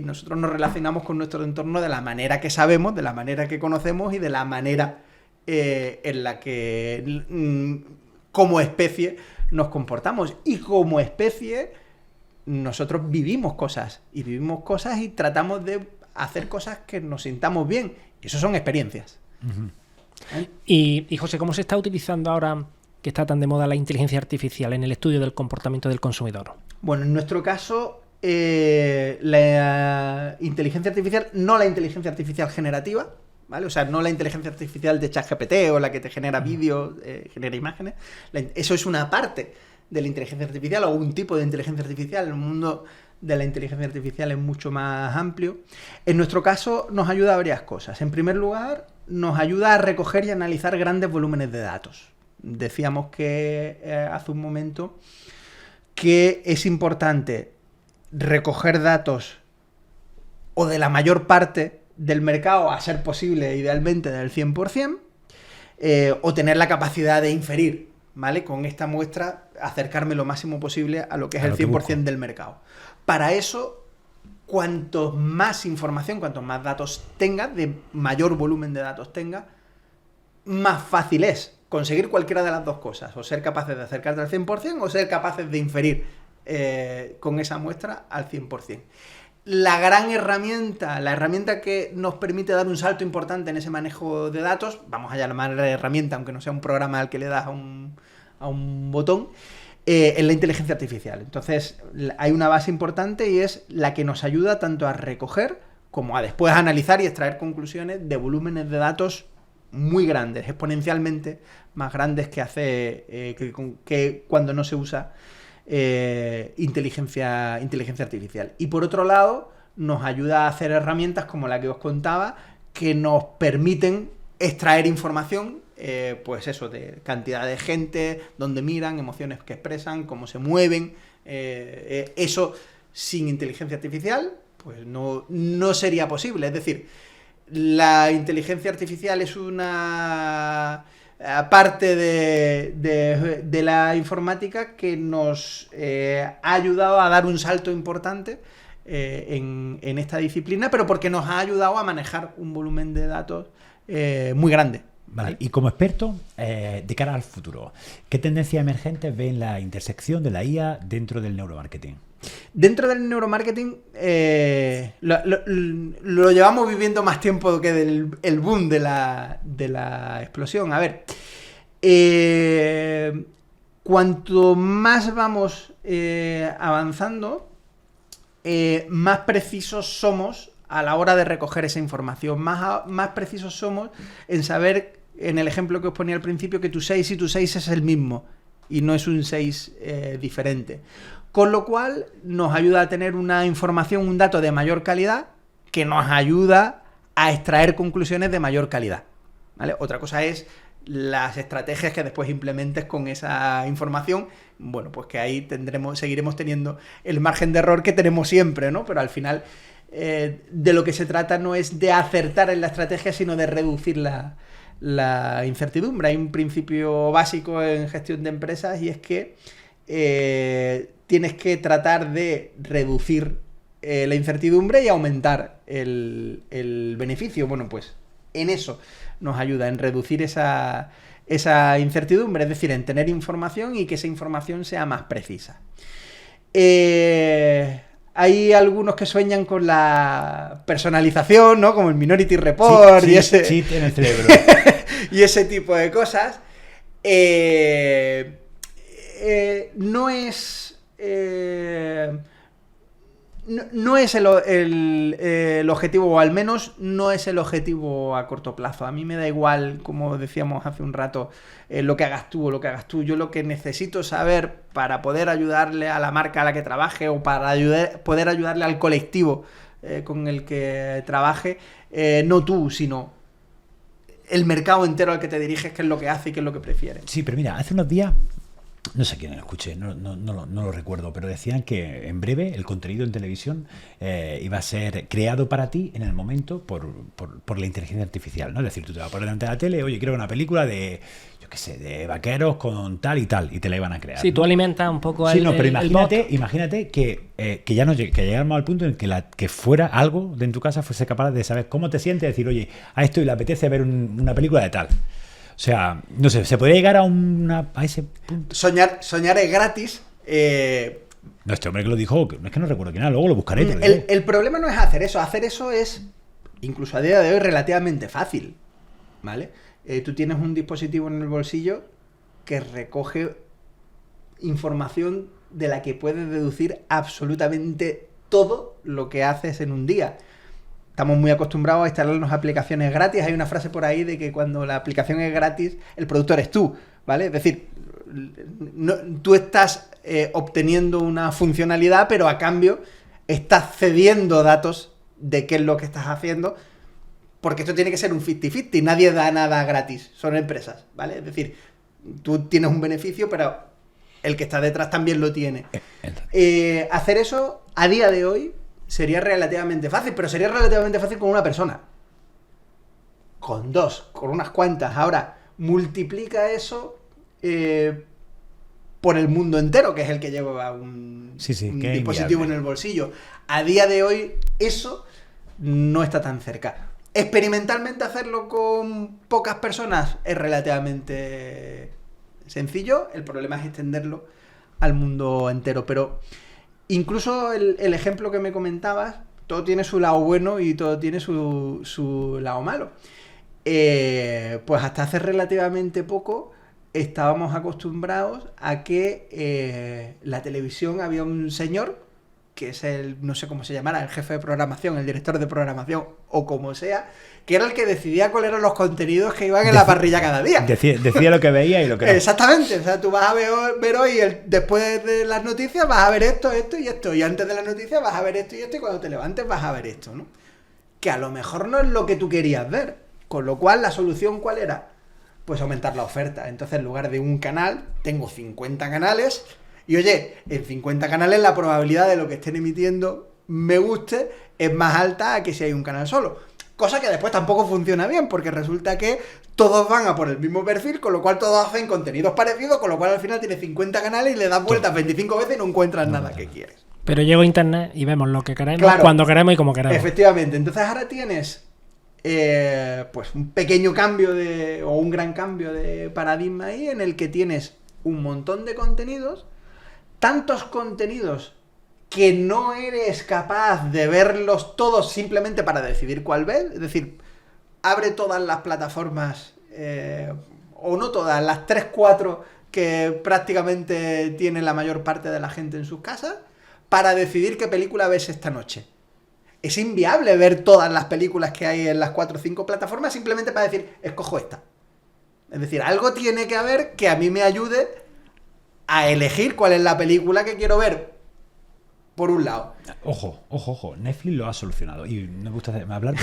Nosotros nos relacionamos con nuestro entorno de la manera que sabemos, de la manera que conocemos y de la manera en la que como especie nos comportamos. Y como especie nosotros vivimos cosas y tratamos de hacer cosas que nos sintamos bien. Eso son experiencias. Uh-huh. Y José, ¿cómo se está utilizando ahora que está tan de moda la inteligencia artificial en el estudio del comportamiento del consumidor? Bueno, en nuestro caso, la inteligencia artificial, no la inteligencia artificial generativa, ¿vale? O sea, no la inteligencia artificial de ChatGPT o la que te genera vídeos, genera imágenes. Eso es una parte de la inteligencia artificial o un tipo de inteligencia artificial. El mundo de la inteligencia artificial es mucho más amplio. En nuestro caso nos ayuda a varias cosas. En primer lugar, nos ayuda a recoger y analizar grandes volúmenes de datos. Decíamos que hace un momento que es importante recoger datos o de la mayor parte del mercado, a ser posible, idealmente del 100%, o tener la capacidad de inferir, ¿vale? Con esta muestra, acercarme lo máximo posible a lo que es el 100% del mercado. Para eso, cuanto más información, cuantos más datos tenga, de mayor volumen de datos tenga, más fácil es conseguir cualquiera de las dos cosas, o ser capaces de acercarte al 100% o ser capaces de inferir con esa muestra al 100%. La gran herramienta, la herramienta que nos permite dar un salto importante en ese manejo de datos, vamos a llamarla herramienta, aunque no sea un programa al que le das a un botón, es la inteligencia artificial. Entonces, hay una base importante y es la que nos ayuda tanto a recoger como a después analizar y extraer conclusiones de volúmenes de datos muy grandes, exponencialmente más grandes que cuando no se usa inteligencia artificial. Y por otro lado, nos ayuda a hacer herramientas como la que os contaba, que nos permiten extraer información, pues eso, de cantidad de gente, dónde miran, emociones que expresan, cómo se mueven. Eso sin inteligencia artificial, pues no sería posible. Es decir, la inteligencia artificial es una parte de la informática que nos ha ayudado a dar un salto importante en esta disciplina, pero porque nos ha ayudado a manejar un volumen de datos muy grande. Vale. Y como experto, de cara al futuro, ¿qué tendencias emergentes ve en la intersección de la IA dentro del neuromarketing? Dentro del neuromarketing lo llevamos viviendo más tiempo que el boom de la explosión. A ver, cuanto más vamos avanzando, más precisos somos a la hora de recoger esa información, más precisos somos en saber, en el ejemplo que os ponía al principio, que tu 6 y tu 6 es el mismo y no es un 6 diferente. Con lo cual nos ayuda a tener una información, un dato de mayor calidad que nos ayuda a extraer conclusiones de mayor calidad, ¿vale? Otra cosa es las estrategias que después implementes con esa información. Bueno, pues que ahí seguiremos teniendo el margen de error que tenemos siempre, ¿no? Pero al final de lo que se trata no es de acertar en la estrategia, sino de reducir la incertidumbre. Hay un principio básico en gestión de empresas y es que tienes que tratar de reducir la incertidumbre y aumentar el beneficio. Bueno, pues en eso nos ayuda, en reducir esa incertidumbre, es decir, en tener información y que esa información sea más precisa. Hay algunos que sueñan con la personalización, ¿no? Como el Minority Report y ese... Cheat en el cerebro. y ese tipo de cosas. No es... No es el objetivo, o al menos no es el objetivo a corto plazo. A mí me da igual, como decíamos hace un rato, lo que hagas tú o lo que hagas tú. Yo lo que necesito saber para poder ayudarle a la marca a la que trabaje o para poder ayudarle al colectivo con el que trabaje, no tú, sino el mercado entero al que te diriges, qué es lo que hace y qué es lo que prefiere. Sí, pero mira, hace unos días... No sé quién lo escuché, no lo recuerdo, pero decían que en breve el contenido en televisión iba a ser creado para ti en el momento por la inteligencia artificial, ¿no? Es decir, tú te vas a poner delante de la tele, oye, quiero una película de, yo qué sé, de vaqueros con tal, y te la iban a crear. Sí, ¿no? tú alimentas un poco Sí, no, pero el imagínate que ya no que llegáramos al punto en que fuera algo de en tu casa fuese capaz de saber cómo te sientes, decir, oye, a esto le apetece ver una película de tal. O sea, no sé, ¿se podría llegar a ese punto? Soñar es gratis. No, este hombre que lo dijo, es que no recuerdo quién era, luego lo buscaré. El problema no es hacer eso es, incluso a día de hoy, relativamente fácil, ¿vale? Tú tienes un dispositivo en el bolsillo que recoge información de la que puedes deducir absolutamente todo lo que haces en un día. Estamos muy acostumbrados a instalarnos aplicaciones gratis. Hay una frase por ahí de que cuando la aplicación es gratis, el producto eres tú, ¿vale? Es decir, tú estás obteniendo una funcionalidad, pero a cambio estás cediendo datos de qué es lo que estás haciendo, porque esto tiene que ser un 50-50. Nadie da nada gratis, son empresas, ¿vale? Es decir, tú tienes un beneficio, pero el que está detrás también lo tiene. Hacer eso, a día de hoy, sería relativamente fácil, pero sería relativamente fácil con una persona. Con dos, con unas cuantas. Ahora, multiplica eso por el mundo entero, que es el que lleva un dispositivo en el bolsillo. A día de hoy, eso no está tan cerca. Experimentalmente hacerlo con pocas personas es relativamente sencillo. El problema es extenderlo al mundo entero, pero... Incluso el ejemplo que me comentabas, todo tiene su lado bueno y todo tiene su lado malo. Pues hasta hace relativamente poco estábamos acostumbrados a que la televisión había un señor, que es no sé cómo se llamara, el jefe de programación, el director de programación o como sea, que era el que decidía cuáles eran los contenidos que iban en la parrilla cada día. Decía lo que veía y lo que no. Exactamente, o sea, tú vas a ver hoy, después de las noticias vas a ver esto y esto, y antes de las noticias vas a ver esto, y cuando te levantes vas a ver esto, ¿no? Que a lo mejor no es lo que tú querías ver, con lo cual la solución ¿cuál era? Pues aumentar la oferta. Entonces en lugar de un canal, tengo 50 canales, y oye, en 50 canales la probabilidad de lo que estén emitiendo me guste es más alta a que si hay un canal solo. Cosa que después tampoco funciona bien, porque resulta que todos van a por el mismo perfil, con lo cual todos hacen contenidos parecidos, con lo cual al final tienes 50 canales y le das vueltas 25 veces y no encuentras nada que quieres. Pero llego a internet y vemos lo que queremos, claro, cuando queremos y como queremos. Efectivamente, entonces ahora tienes pues un pequeño cambio o un gran cambio de paradigma ahí, en el que tienes un montón de contenidos, tantos contenidos que no eres capaz de verlos todos simplemente para decidir cuál ver. Es decir, abre todas las plataformas, o no todas, las 3-4 que prácticamente tiene la mayor parte de la gente en sus casas, para decidir qué película ves esta noche. Es inviable ver todas las películas que hay en las 4 o 5 plataformas simplemente para decir, escojo esta. Es decir, algo tiene que haber que a mí me ayude a elegir cuál es la película que quiero ver, por un lado. Ojo, Netflix lo ha solucionado. Y no me gusta hablar,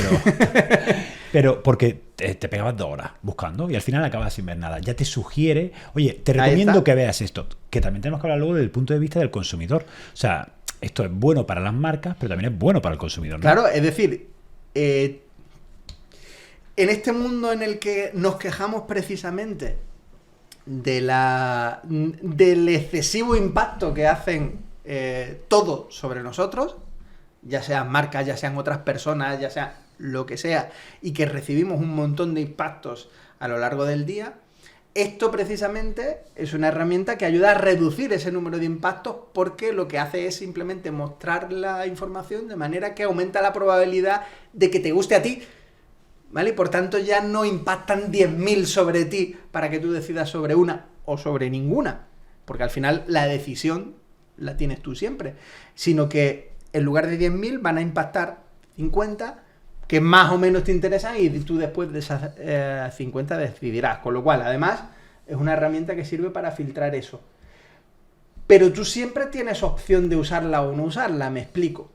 pero porque te pegabas 2 horas buscando y al final acabas sin ver nada. Ya te sugiere, oye, te recomiendo que veas esto. Que también tenemos que hablar luego desde el punto de vista del consumidor. O sea, esto es bueno para las marcas, pero también es bueno para el consumidor, ¿no? Claro, es decir, en este mundo en el que nos quejamos precisamente del excesivo impacto que hacen todo sobre nosotros, ya sean marcas, ya sean otras personas, ya sea lo que sea, y que recibimos un montón de impactos a lo largo del día, esto precisamente es una herramienta que ayuda a reducir ese número de impactos, porque lo que hace es simplemente mostrar la información de manera que aumenta la probabilidad de que te guste a ti, ¿vale? Y por tanto ya no impactan 10.000 sobre ti para que tú decidas sobre una o sobre ninguna, porque al final la decisión la tienes tú siempre, sino que en lugar de 10.000 van a impactar 50 que más o menos te interesan, y tú después de esas 50 decidirás. Con lo cual, además, es una herramienta que sirve para filtrar eso. Pero tú siempre tienes opción de usarla o no usarla, me explico.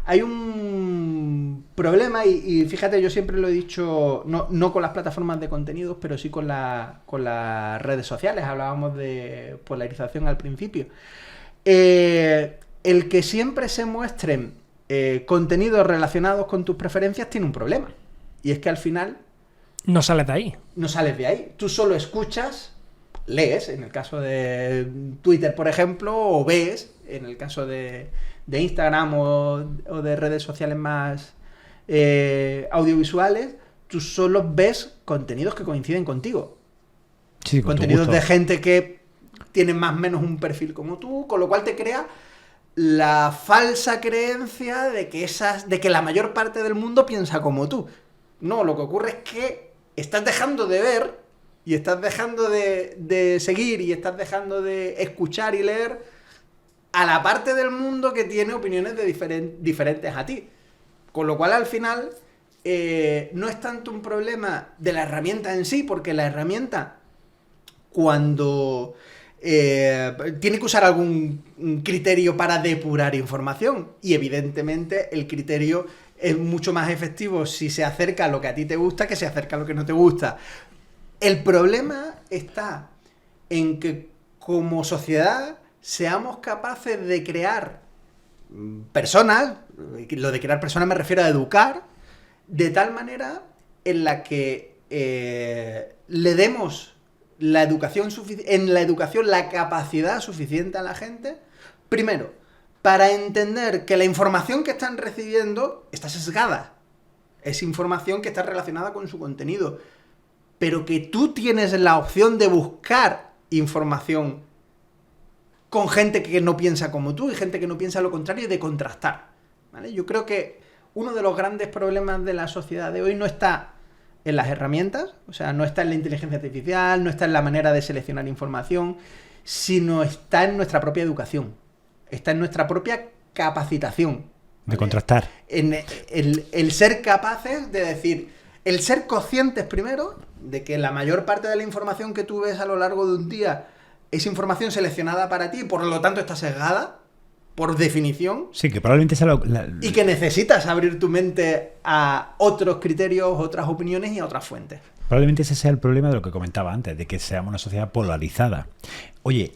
Hay un problema, y fíjate, yo siempre lo he dicho, no con las plataformas de contenidos, pero sí con las redes sociales. Hablábamos de polarización al principio. El que siempre se muestren contenidos relacionados con tus preferencias tiene un problema. Y es que al final... No sales de ahí. No sales de ahí. Tú solo escuchas, lees, en el caso de Twitter, por ejemplo, o ves, en el caso de Instagram o de redes sociales más audiovisuales, tú solo ves contenidos que coinciden contigo. Sí, con contenidos de gente que tiene más o menos un perfil como tú, con lo cual te crea la falsa creencia de que la mayor parte del mundo piensa como tú. No, lo que ocurre es que estás dejando de ver, y estás dejando de seguir, y estás dejando de escuchar y leer a la parte del mundo que tiene opiniones diferentes a ti. Con lo cual, al final, no es tanto un problema de la herramienta en sí, porque la herramienta, cuando... tiene que usar algún criterio para depurar información, y evidentemente el criterio es mucho más efectivo si se acerca a lo que a ti te gusta que se acerca a lo que no te gusta. El problema está en que como sociedad seamos capaces de crear personas, lo de crear personas me refiero a educar, de tal manera en la que le demos en la educación la capacidad suficiente a la gente, primero, para entender que la información que están recibiendo está sesgada. Es información que está relacionada con su contenido, pero que tú tienes la opción de buscar información con gente que no piensa como tú y gente que no piensa lo contrario, y de contrastar, ¿vale? Yo creo que uno de los grandes problemas de la sociedad de hoy no está en las herramientas, o sea, no está en la inteligencia artificial, no está en la manera de seleccionar información, sino está en nuestra propia educación, está en nuestra propia capacitación, ¿vale? De contrastar. En el ser capaces de decir, el ser conscientes primero de que la mayor parte de la información que tú ves a lo largo de un día es información seleccionada para ti, por lo tanto está sesgada, por definición. Sí, que probablemente sea y que necesitas abrir tu mente a otros criterios, otras opiniones y a otras fuentes. Probablemente ese sea el problema de lo que comentaba antes, de que seamos una sociedad polarizada. Oye,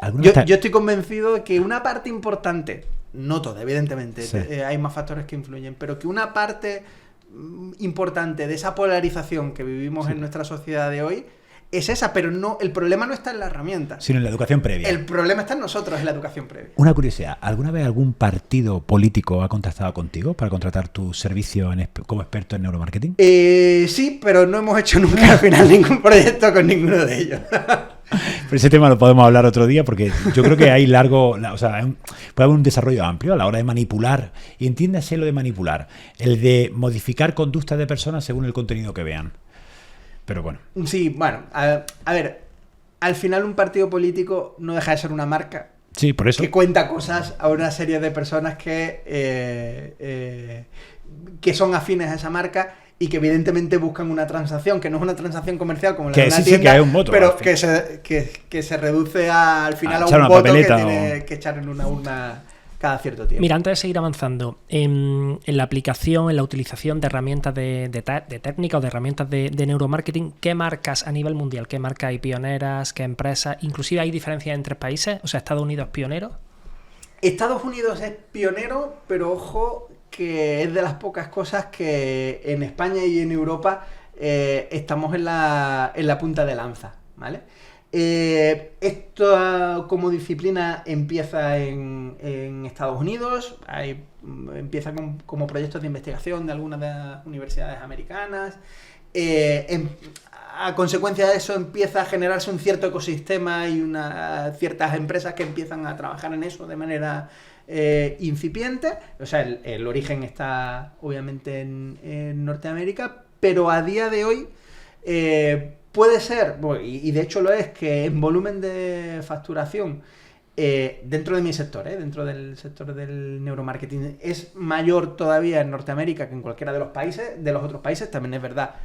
yo estoy convencido de que una parte importante, no toda, evidentemente, sí, hay más factores que influyen, pero que una parte importante de esa polarización que vivimos en nuestra sociedad de hoy es esa, pero no, el problema no está en la herramienta, sino en la educación previa. El problema está en nosotros, en la educación previa. Una curiosidad, ¿alguna vez algún partido político ha contactado contigo para contratar tu servicio como experto en neuromarketing? Sí, pero no hemos hecho nunca al final ningún proyecto con ninguno de ellos. Pero ese tema lo podemos hablar otro día, porque yo creo que hay puede haber un desarrollo amplio a la hora de manipular, y entiéndase lo de manipular, el de modificar conductas de personas según el contenido que vean. Pero bueno. Sí, bueno, a ver, al final un partido político no deja de ser una marca. Sí, por eso. Que cuenta cosas a una serie de personas que son afines a esa marca y que evidentemente buscan una transacción, que no es una transacción comercial como la de una tienda, sí, que hay un voto, pero que se reduce al final a un voto que tiene que echar en una urna cada cierto tiempo. Mira, antes de seguir avanzando, en la aplicación, en la utilización de herramientas de técnica o de herramientas de neuromarketing, ¿qué marcas a nivel mundial? ¿Qué marcas hay pioneras? ¿Qué empresas? Inclusive hay diferencias entre países, o sea, ¿Estados Unidos es pionero? Estados Unidos es pionero, pero ojo que es de las pocas cosas que en España y en Europa estamos en la punta de lanza, ¿vale? Esto como disciplina empieza en Estados Unidos, empieza como proyectos de investigación de algunas de las universidades americanas. A consecuencia de eso empieza a generarse un cierto ecosistema y ciertas empresas que empiezan a trabajar en eso de manera incipiente. O sea, el origen está obviamente en Norteamérica, pero a día de hoy puede ser, y de hecho lo es, que en volumen de facturación dentro de mi sector, dentro del sector del neuromarketing, es mayor todavía en Norteamérica que en cualquiera de los otros países. También es verdad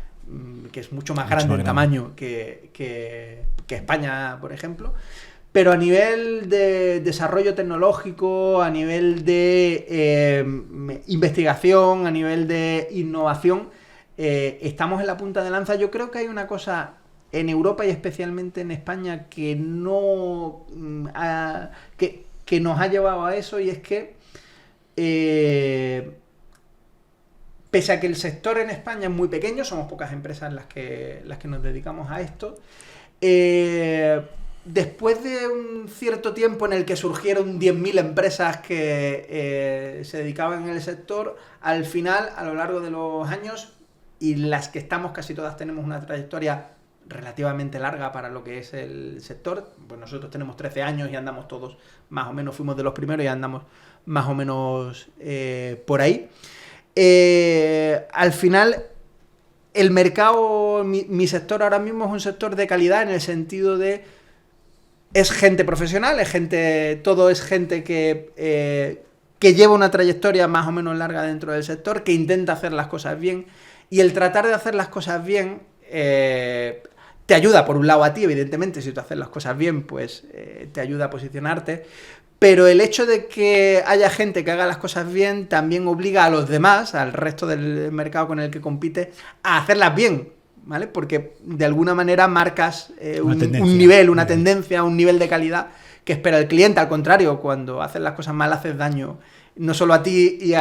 que es mucho más grande en tamaño que España, por ejemplo. Pero a nivel de desarrollo tecnológico, a nivel de investigación, a nivel de innovación, estamos en la punta de lanza. Yo creo que hay una cosa en Europa y especialmente en España que que nos ha llevado a eso, y es que pese a que el sector en España es muy pequeño, somos pocas empresas las que nos dedicamos a esto, después de un cierto tiempo en el que surgieron 10.000 empresas que se dedicaban en el sector, al final, a lo largo de los años, y las que estamos casi todas tenemos una trayectoria relativamente larga para lo que es el sector, pues nosotros tenemos 13 años y andamos todos más o menos, fuimos de los primeros y andamos más o menos por ahí. Al final, el mercado, mi sector ahora mismo es un sector de calidad en el sentido de es gente profesional, todo es gente que lleva una trayectoria más o menos larga dentro del sector, que intenta hacer las cosas bien, y el tratar de hacer las cosas bien te ayuda por un lado a ti, evidentemente. Si tú haces las cosas bien, pues te ayuda a posicionarte, pero el hecho de que haya gente que haga las cosas bien también obliga a los demás, al resto del mercado con el que compite, a hacerlas bien, ¿vale? Porque de alguna manera marcas un nivel, una tendencia, un nivel de calidad que espera el cliente. Al contrario, cuando haces las cosas mal haces daño no solo a ti y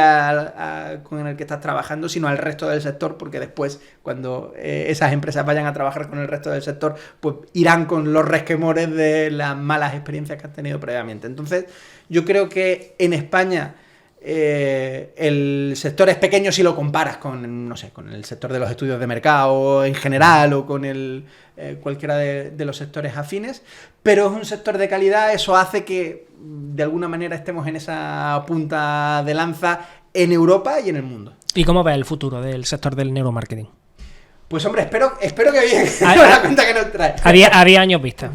con el que estás trabajando, sino al resto del sector, porque después, cuando esas empresas vayan a trabajar con el resto del sector, pues irán con los resquemores de las malas experiencias que han tenido previamente. Entonces, yo creo que en España el sector es pequeño si lo comparas con, no sé, con el sector de los estudios de mercado en general, o con cualquiera de los sectores afines, pero es un sector de calidad. Eso hace que de alguna manera estemos en esa punta de lanza en Europa y en el mundo. ¿Y cómo ves el futuro del sector del neuromarketing? Pues hombre, espero que bien, con la cuenta que nos trae. A 10 años vista.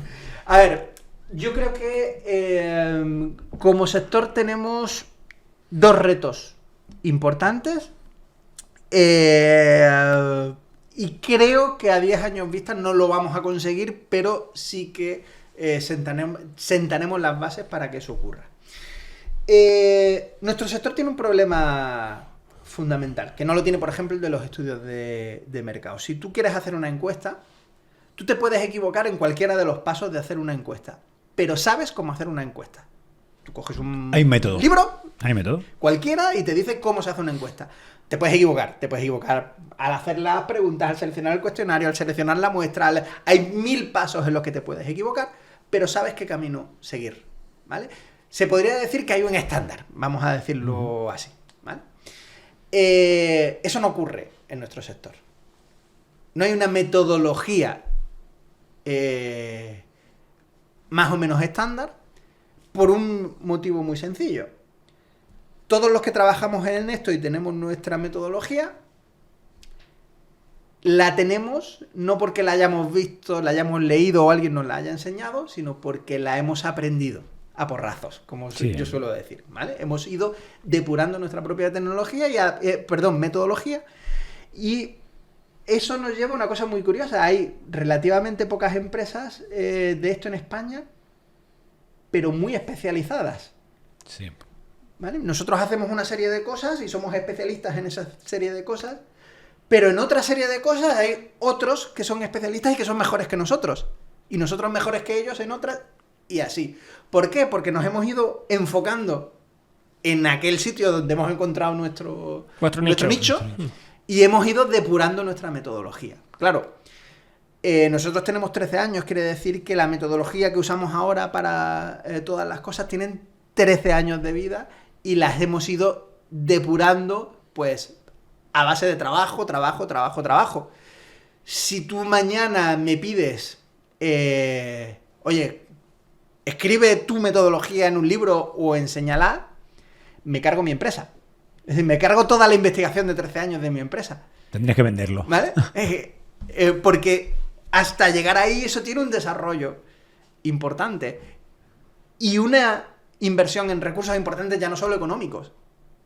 A ver, yo creo que como sector tenemos dos retos importantes, y creo que a 10 años vista no lo vamos a conseguir, pero sí que sentaremos las bases para que eso ocurra. Nuestro sector tiene un problema fundamental, que no lo tiene, por ejemplo, el de los estudios de mercado. Si tú quieres hacer una encuesta, tú te puedes equivocar en cualquiera de los pasos de hacer una encuesta, pero sabes cómo hacer una encuesta. Tú coges Hay método. Libro, hay método, cualquiera, y te dice cómo se hace una encuesta. Te puedes equivocar al hacer las preguntas, al seleccionar el cuestionario, al seleccionar la muestra. Hay 1000 pasos en los que te puedes equivocar, pero sabes qué camino seguir, ¿vale? Se podría decir que hay un estándar, vamos a decirlo así, ¿vale? Eso no ocurre en nuestro sector. No hay una metodología más o menos estándar, por un motivo muy sencillo. Todos los que trabajamos en esto y tenemos nuestra metodología, la tenemos no porque la hayamos visto, la hayamos leído o alguien nos la haya enseñado, sino porque la hemos aprendido a porrazos, como yo suelo decir, ¿vale? Hemos ido depurando nuestra propia metodología, y eso nos lleva a una cosa muy curiosa. Hay relativamente pocas empresas de esto en España, pero muy especializadas. Sí. ¿Vale? Nosotros hacemos una serie de cosas y somos especialistas en esa serie de cosas, pero en otra serie de cosas hay otros que son especialistas y que son mejores que nosotros, y nosotros mejores que ellos en otras, y así. ¿Por qué? Porque nos hemos ido enfocando en aquel sitio donde hemos encontrado nuestro nicho, y hemos ido depurando nuestra metodología. Claro, Nosotros tenemos 13 años, quiere decir que la metodología que usamos ahora para todas las cosas tienen 13 años de vida y las hemos ido depurando, pues, a base de trabajo. Si tú mañana me pides, oye, escribe tu metodología en un libro o enséñala, me cargo mi empresa. Es decir, me cargo toda la investigación de 13 años de mi empresa. Tendrías que venderlo. ¿Vale? Porque hasta llegar ahí eso tiene un desarrollo importante y una inversión en recursos importantes ya no solo económicos,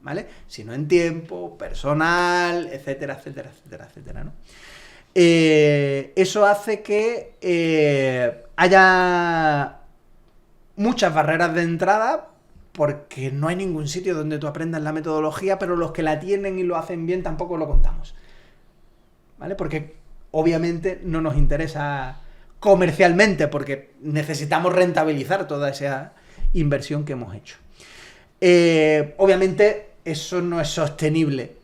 ¿vale? Sino en tiempo, personal, etcétera, ¿no? Eso hace que haya muchas barreras de entrada porque no hay ningún sitio donde tú aprendas la metodología, pero los que la tienen y lo hacen bien tampoco lo contamos, ¿vale? Porque obviamente no nos interesa comercialmente porque necesitamos rentabilizar toda esa inversión que hemos hecho. Obviamente eso no es sostenible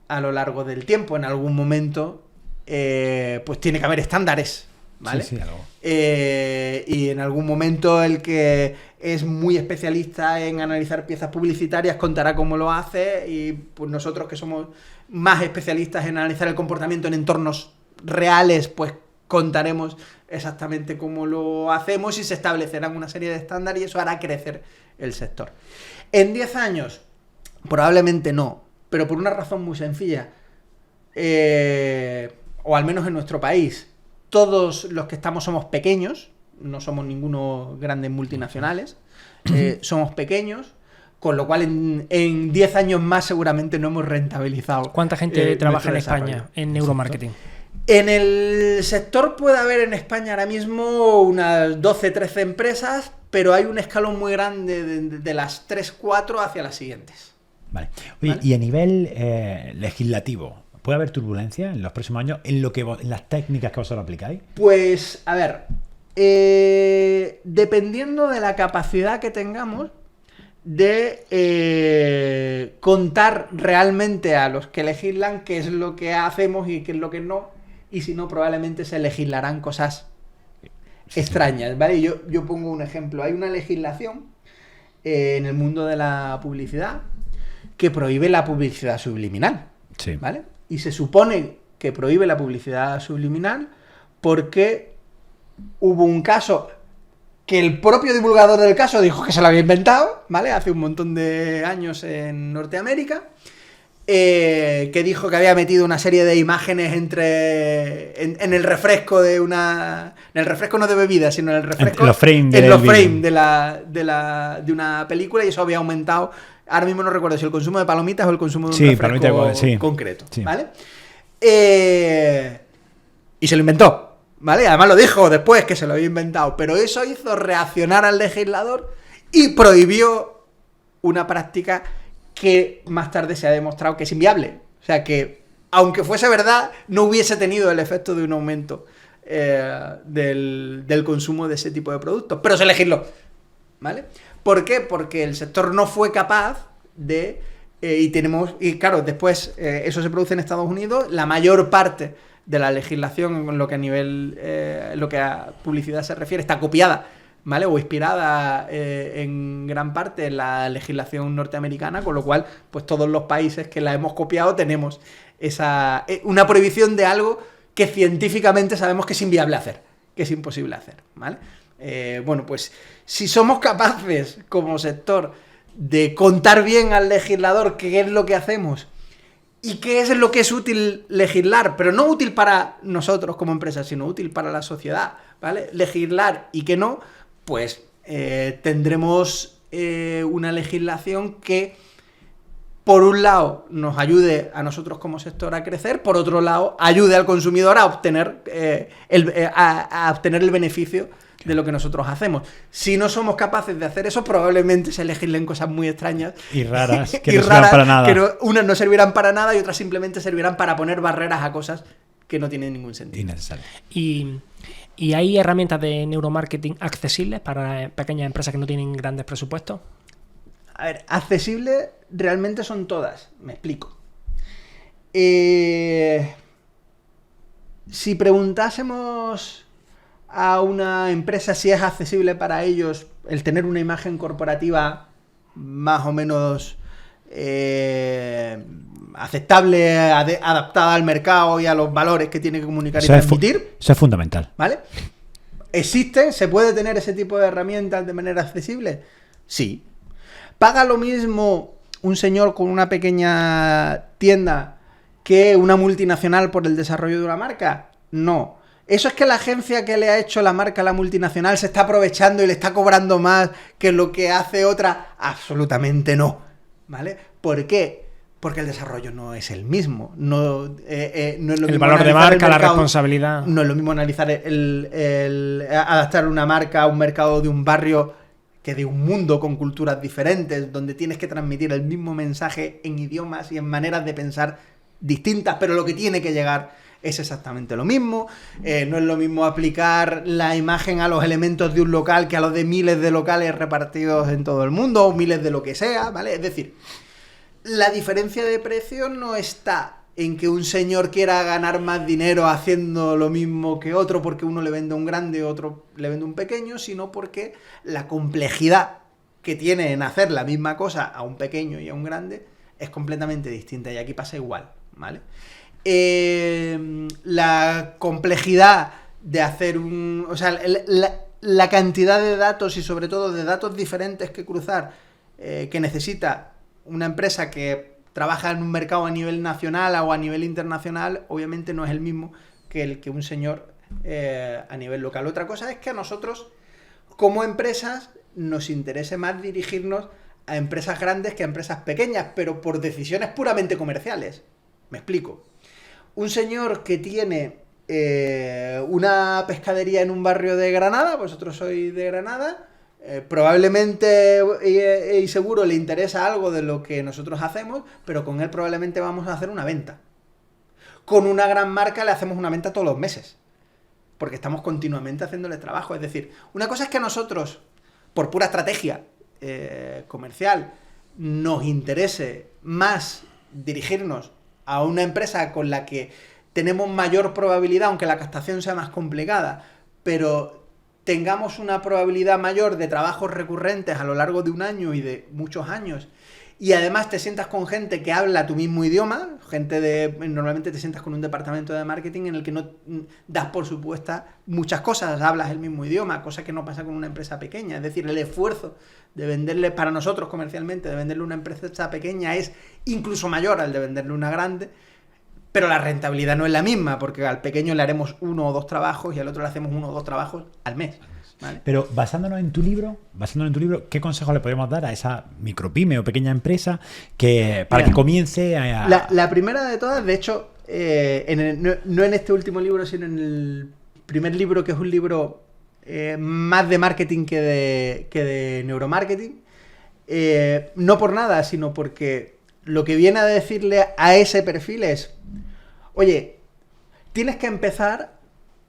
a lo largo del tiempo. En algún momento pues tiene que haber estándares, ¿vale? Sí, algo. Y en algún momento el que es muy especialista en analizar piezas publicitarias contará cómo lo hace y pues nosotros que somos más especialistas en analizar el comportamiento en entornos reales, pues contaremos exactamente cómo lo hacemos y se establecerán una serie de estándares y eso hará crecer el sector. En 10 años, probablemente no, pero por una razón muy sencilla, o al menos en nuestro país, todos los que estamos somos pequeños, no somos ninguno grandes multinacionales, somos pequeños, con lo cual en 10 años más seguramente no hemos rentabilizado. ¿Cuánta gente trabaja en nuestro España desarrollo. en neuromarketing? En el sector puede haber en España ahora mismo unas 12-13 empresas, pero hay un escalón muy grande de las 3-4 hacia las siguientes. Vale. Oye, ¿Vale? Y a nivel legislativo, ¿puede haber turbulencia en los próximos años en las técnicas que vosotros aplicáis? Pues, a ver, dependiendo de la capacidad que tengamos de contar realmente a los que legislan qué es lo que hacemos y qué es lo que no, y si no, probablemente se legislarán cosas extrañas, ¿vale? Yo pongo un ejemplo. Hay una legislación en el mundo de la publicidad que prohíbe la publicidad subliminal, Sí. ¿vale? Y se supone que prohíbe la publicidad subliminal porque hubo un caso que el propio divulgador del caso dijo que se lo había inventado, ¿vale? Hace un montón de años en Norteamérica, que dijo que había metido una serie de imágenes en el refresco de una... En el refresco no de bebida, sino en el refresco... En los frames en los frames de una película, y eso había aumentado. Ahora mismo no recuerdo si el consumo de palomitas o el consumo de un refresco concreto, Sí. ¿vale? Y se lo inventó, ¿vale? Además lo dijo después que se lo había inventado, pero eso hizo reaccionar al legislador y prohibió una práctica que más tarde se ha demostrado que es inviable. O sea que, aunque fuese verdad, no hubiese tenido el efecto de un aumento del consumo de ese tipo de productos. Pero se legisló, ¿vale? ¿Por qué? Porque el sector no fue capaz de... y claro, después eso se produce en Estados Unidos. La mayor parte de la legislación en lo que a nivel... lo que a publicidad se refiere está copiada, ¿vale? O inspirada en gran parte en la legislación norteamericana, con lo cual, pues todos los países que la hemos copiado tenemos una prohibición de algo que científicamente sabemos que es inviable hacer, que es imposible hacer, ¿vale? Bueno, pues si somos capaces como sector de contar bien al legislador qué es lo que hacemos y qué es lo que es útil legislar, pero no útil para nosotros como empresa, sino útil para la sociedad, ¿vale? Legislar y que no, pues tendremos una legislación que, por un lado, nos ayude a nosotros como sector a crecer, por otro lado, ayude al consumidor a obtener el beneficio de lo que nosotros hacemos. Si no somos capaces de hacer eso, probablemente se legislen cosas muy extrañas Y raras, que no sirvan para nada. Que unas no servirán para nada y otras simplemente servirán para poner barreras a cosas que no tienen ningún sentido. Innecesario. Y hay herramientas de neuromarketing accesibles para pequeñas empresas que no tienen grandes presupuestos. A ver, accesibles realmente son todas. Me explico. Si preguntásemos a una empresa si es accesible para ellos el tener una imagen corporativa más o menos aceptable, adaptada al mercado y a los valores que tiene que comunicar y transmitir. Eso es fundamental. ¿Vale? ¿Existe? ¿Se puede tener ese tipo de herramientas de manera accesible? Sí. ¿Paga lo mismo un señor con una pequeña tienda que una multinacional por el desarrollo de una marca? No. ¿Eso es que la agencia que le ha hecho la marca a la multinacional se está aprovechando y le está cobrando más que lo que hace otra? Absolutamente no. ¿Vale? ¿Por qué? Porque el desarrollo no es el mismo. No es lo mismo el valor de marca, la responsabilidad. No es lo mismo analizar adaptar una marca a un mercado de un barrio que de un mundo con culturas diferentes, donde tienes que transmitir el mismo mensaje en idiomas y en maneras de pensar distintas, pero lo que tiene que llegar es exactamente lo mismo. No es lo mismo aplicar la imagen a los elementos de un local que a los de miles de locales repartidos en todo el mundo, o miles de lo que sea, ¿vale? Es decir, la diferencia de precio no está en que un señor quiera ganar más dinero haciendo lo mismo que otro porque uno le vende un grande, otro le vende un pequeño, sino porque la complejidad que tiene en hacer la misma cosa a un pequeño y a un grande es completamente distinta, y aquí pasa igual, ¿vale? La complejidad de hacer un... O sea, la cantidad de datos y sobre todo de datos diferentes que cruzar que necesita una empresa que trabaja en un mercado a nivel nacional o a nivel internacional, obviamente no es el mismo que el que un señor a nivel local. Otra cosa es que a nosotros, como empresas, nos interese más dirigirnos a empresas grandes que a empresas pequeñas, pero por decisiones puramente comerciales. Me explico. Un señor que tiene una pescadería en un barrio de Granada, vosotros sois de Granada, probablemente y seguro le interesa algo de lo que nosotros hacemos, pero con él probablemente vamos a hacer una venta. Con una gran marca le hacemos una venta todos los meses, porque estamos continuamente haciéndole trabajo. Es decir, una cosa es que a nosotros, por pura estrategia comercial, nos interese más dirigirnos a una empresa con la que tenemos mayor probabilidad, aunque la captación sea más complicada, pero tengamos una probabilidad mayor de trabajos recurrentes a lo largo de un año y de muchos años, y además te sientas con gente que habla tu mismo idioma, normalmente te sientas con un departamento de marketing en el que no das por supuesta muchas cosas, hablas el mismo idioma, cosa que no pasa con una empresa pequeña. Es decir, el esfuerzo de venderle, para nosotros comercialmente, de venderle una empresa pequeña es incluso mayor al de venderle una grande, pero la rentabilidad no es la misma, porque al pequeño le haremos 1 o 2 trabajos y al otro le hacemos 1 o 2 trabajos al mes, ¿vale? Pero basándonos en tu libro, ¿qué consejos le podemos dar a esa micropyme o pequeña empresa para que comience a... La primera de todas, de hecho, no en este último libro, sino en el primer libro, que es un libro más de marketing que de neuromarketing, no por nada, sino porque lo que viene a decirle a ese perfil es: oye, tienes que empezar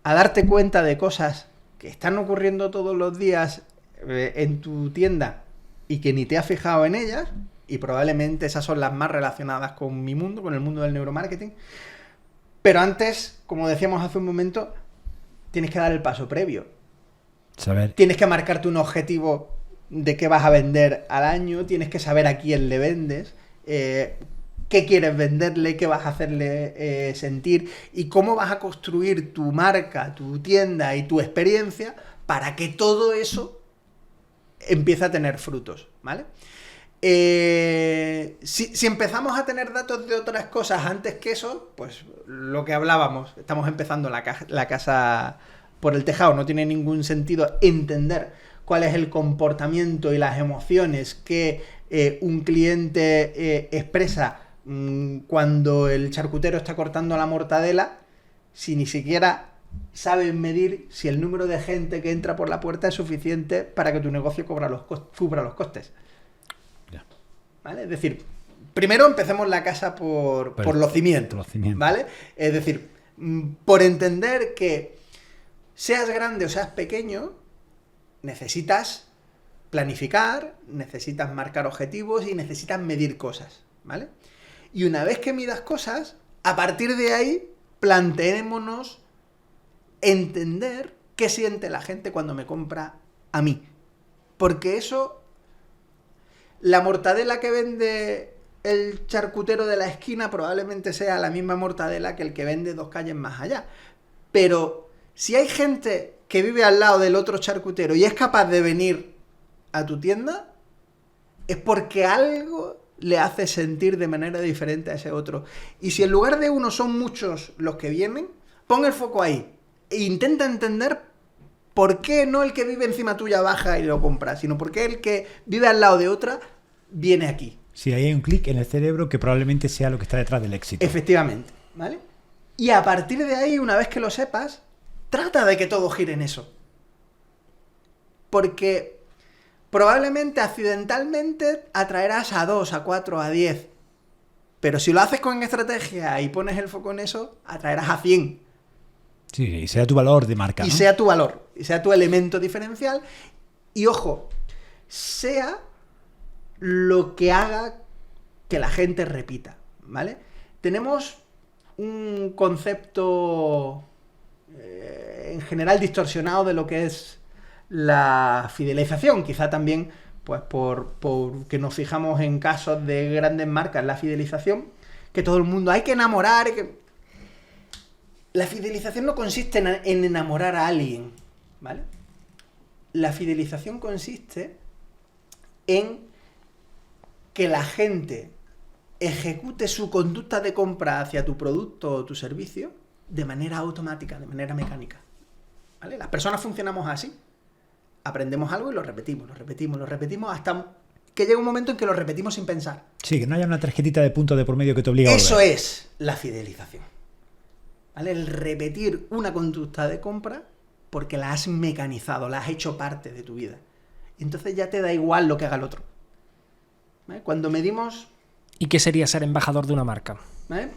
a darte cuenta de cosas que están ocurriendo todos los días en tu tienda y que ni te has fijado en ellas, y probablemente esas son las más relacionadas con mi mundo, con el mundo del neuromarketing. Pero antes, como decíamos hace un momento, tienes que dar el paso previo. Tienes que marcarte un objetivo de qué vas a vender al año, tienes que saber a quién le vendes, qué quieres venderle, qué vas a hacerle sentir y cómo vas a construir tu marca, tu tienda y tu experiencia para que todo eso empiece a tener frutos, ¿vale? Si empezamos a tener datos de otras cosas antes que eso, pues lo que hablábamos, estamos empezando la casa por el tejado. No tiene ningún sentido entender cuál es el comportamiento y las emociones que un cliente expresa cuando el charcutero está cortando la mortadela, si ni siquiera saben medir si el número de gente que entra por la puerta es suficiente para que tu negocio cubra los costes. ¿Vale? Es decir, primero empecemos la casa por los cimientos, ¿vale? Es decir, por entender que seas grande o seas pequeño, necesitas planificar, necesitas marcar objetivos y necesitas medir cosas, ¿vale? Y una vez que midas cosas, a partir de ahí planteémonos entender qué siente la gente cuando me compra a mí. Porque eso, la mortadela que vende el charcutero de la esquina probablemente sea la misma mortadela que el que vende 2 calles más allá. Pero si hay gente que vive al lado del otro charcutero y es capaz de venir a tu tienda, es porque algo le hace sentir de manera diferente a ese otro. Y si en lugar de uno son muchos los que vienen, pon el foco ahí e intenta entender por qué no el que vive encima tuya baja y lo compra, sino por qué el que vive al lado de otra viene aquí. Sí, ahí hay un clic en el cerebro que probablemente sea lo que está detrás del éxito. Efectivamente, ¿vale? Y a partir de ahí, una vez que lo sepas, trata de que todo gire en eso. Porque probablemente accidentalmente atraerás a 2, a 4, a 10. Pero si lo haces con estrategia y pones el foco en eso, atraerás a 100. Sí, y sea tu valor de marca, Y ¿no? sea tu valor, y sea tu elemento diferencial. Y ojo, sea lo que haga que la gente repita, ¿vale? Tenemos un concepto en general distorsionado de lo que es la fidelización, quizá también pues por que nos fijamos en casos de grandes marcas, la fidelización, que todo el mundo hay que enamorar, La fidelización no consiste en enamorar a alguien, ¿vale? La fidelización consiste en que la gente ejecute su conducta de compra hacia tu producto o tu servicio de manera automática, de manera mecánica, ¿vale? Las personas funcionamos así. Aprendemos algo y lo repetimos hasta que llega un momento en que lo repetimos sin pensar. Sí, que no haya una tarjetita de puntos de por medio que te obliga a volver. Eso es la fidelización, ¿vale? El repetir una conducta de compra porque la has mecanizado, la has hecho parte de tu vida. Y entonces ya te da igual lo que haga el otro, ¿vale? Cuando medimos... ¿Y qué sería ser embajador de una marca? ¿Vale?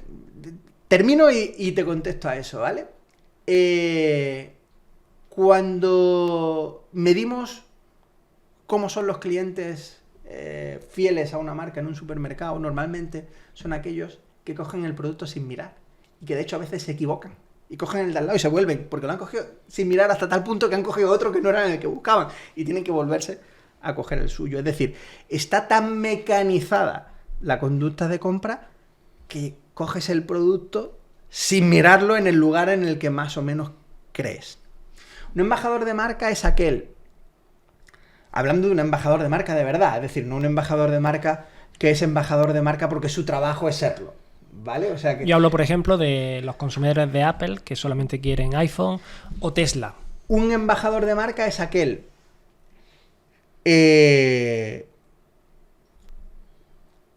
Termino y te contesto a eso, ¿vale? Cuando medimos cómo son los clientes fieles a una marca en un supermercado, normalmente son aquellos que cogen el producto sin mirar y que de hecho a veces se equivocan y cogen el de al lado y se vuelven porque lo han cogido sin mirar hasta tal punto que han cogido otro que no era el que buscaban y tienen que volverse a coger el suyo. Es decir, está tan mecanizada la conducta de compra que coges el producto sin mirarlo en el lugar en el que más o menos crees. Un embajador de marca es aquel, hablando de un embajador de marca de verdad, es decir, no un embajador de marca que es embajador de marca porque su trabajo es serlo, ¿vale? O sea que... Yo hablo, por ejemplo, de los consumidores de Apple que solamente quieren iPhone o Tesla. Un embajador de marca es aquel que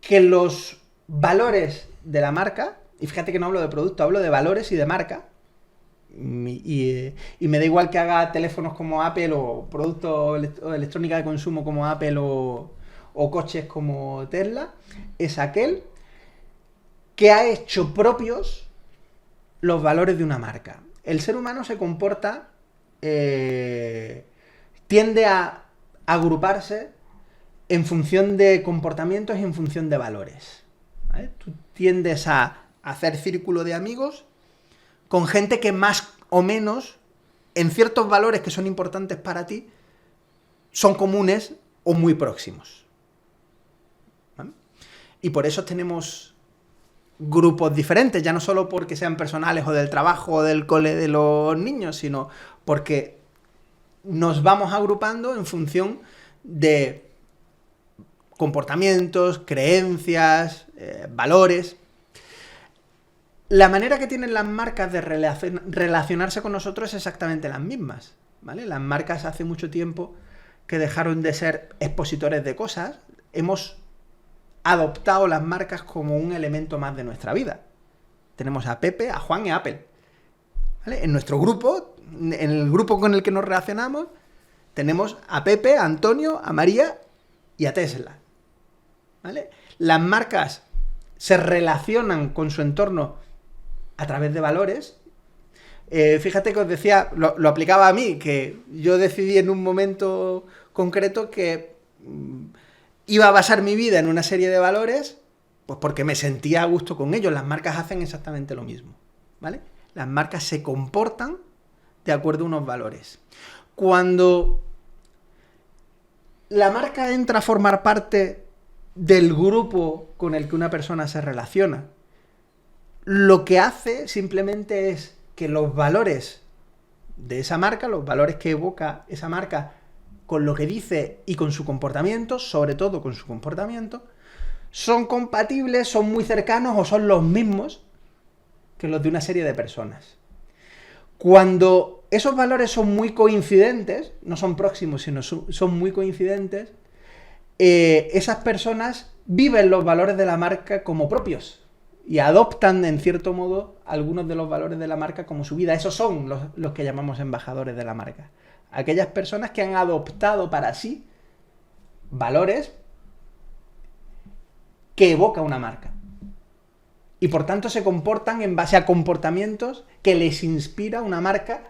los valores de la marca, y fíjate que no hablo de producto, hablo de valores y de marca, y me da igual que haga teléfonos como Apple o productos o electrónica de consumo como Apple o coches como Tesla, es aquel que ha hecho propios los valores de una marca. El ser humano se comporta, tiende a agruparse en función de comportamientos y en función de valores, ¿vale? Tú tiendes a hacer círculo de amigos con gente que más o menos, en ciertos valores que son importantes para ti, son comunes o muy próximos, ¿vale? Y por eso tenemos grupos diferentes, ya no solo porque sean personales o del trabajo o del cole de los niños, sino porque nos vamos agrupando en función de comportamientos, creencias, valores. La manera que tienen las marcas de relacionarse con nosotros es exactamente las mismas, ¿vale? Las marcas hace mucho tiempo que dejaron de ser expositores de cosas. Hemos adoptado las marcas como un elemento más de nuestra vida. Tenemos a Pepe, a Juan y a Apple, ¿vale? En nuestro grupo, en el grupo con el que nos relacionamos, tenemos a Pepe, a Antonio, a María y a Tesla, ¿vale? Las marcas se relacionan con su entorno a través de valores. Fíjate que os decía, lo aplicaba a mí, que yo decidí en un momento concreto que iba a basar mi vida en una serie de valores, pues porque me sentía a gusto con ellos. Las marcas hacen exactamente lo mismo, ¿vale? Las marcas se comportan de acuerdo a unos valores. Cuando la marca entra a formar parte del grupo con el que una persona se relaciona, lo que hace simplemente es que los valores de esa marca, los valores que evoca esa marca con lo que dice y con su comportamiento, sobre todo con su comportamiento, son compatibles, son muy cercanos o son los mismos que los de una serie de personas. Cuando esos valores son muy coincidentes, no son próximos, sino son muy coincidentes, esas personas viven los valores de la marca como propios y adoptan, en cierto modo, algunos de los valores de la marca como su vida. Esos son los que llamamos embajadores de la marca. Aquellas personas que han adoptado para sí valores que evoca una marca. Y por tanto se comportan en base a comportamientos que les inspira una marca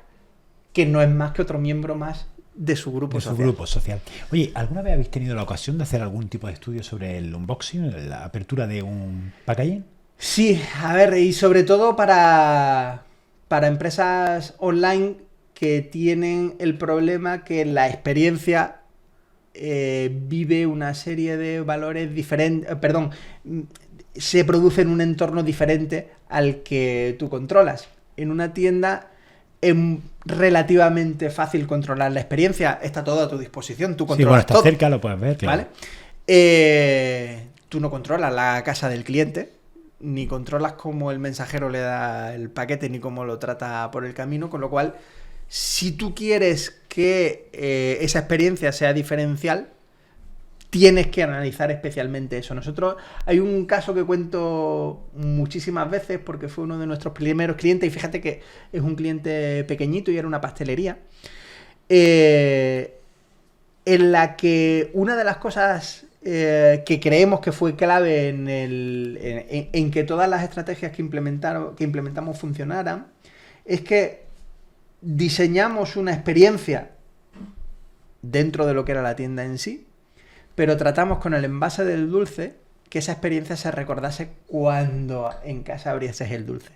que no es más que otro miembro más de su grupo social. Oye, ¿alguna vez habéis tenido la ocasión de hacer algún tipo de estudio sobre el unboxing, la apertura de un packaging? Sí, a ver, y sobre todo para empresas online que tienen el problema que la experiencia vive una serie de valores diferentes, se produce en un entorno diferente al que tú controlas. En una tienda es relativamente fácil controlar la experiencia, está todo a tu disposición, tú controlas está todo. Cerca, lo puedes ver, claro. ¿Vale? Tú no controlas la casa del cliente, ni controlas cómo el mensajero le da el paquete, ni cómo lo trata por el camino, con lo cual, si tú quieres que esa experiencia sea diferencial, tienes que analizar especialmente eso. Nosotros, hay un caso que cuento muchísimas veces porque fue uno de nuestros primeros clientes, y fíjate que es un cliente pequeñito y era una pastelería, en la que una de las cosas que creemos que fue clave en que todas las estrategias que implementamos funcionaran, es que diseñamos una experiencia dentro de lo que era la tienda en sí, pero tratamos con el envase del dulce que esa experiencia se recordase cuando en casa abrieses el dulce,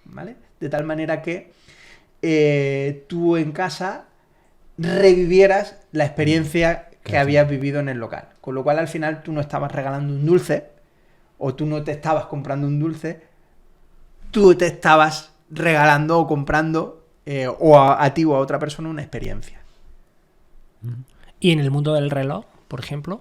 ¿vale? De tal manera que tú en casa revivieras la experiencia que habías vivido en el local. Con lo cual, al final, tú no estabas regalando un dulce, o tú no te estabas comprando un dulce, tú te estabas regalando o comprando o a ti o a otra persona una experiencia. ¿Y en el mundo del reloj, por ejemplo?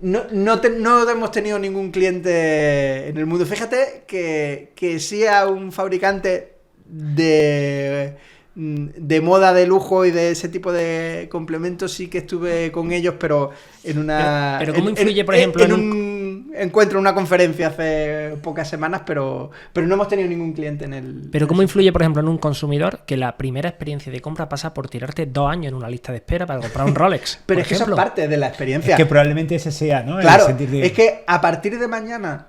No hemos tenido ningún cliente en el mundo. Fíjate que sea un fabricante de moda, de lujo y de ese tipo de complementos, sí que estuve con ellos, pero en una... Pero ¿cómo influye, por ejemplo, en un encuentro, una conferencia hace pocas semanas, pero no hemos tenido ningún cliente en el... Pero ¿cómo influye, por ejemplo, en un consumidor que la primera experiencia de compra pasa por tirarte 2 años en una lista de espera para comprar un Rolex? Pero es que eso es parte de la experiencia. Es que probablemente ese sea, ¿no? Claro, es que a partir de mañana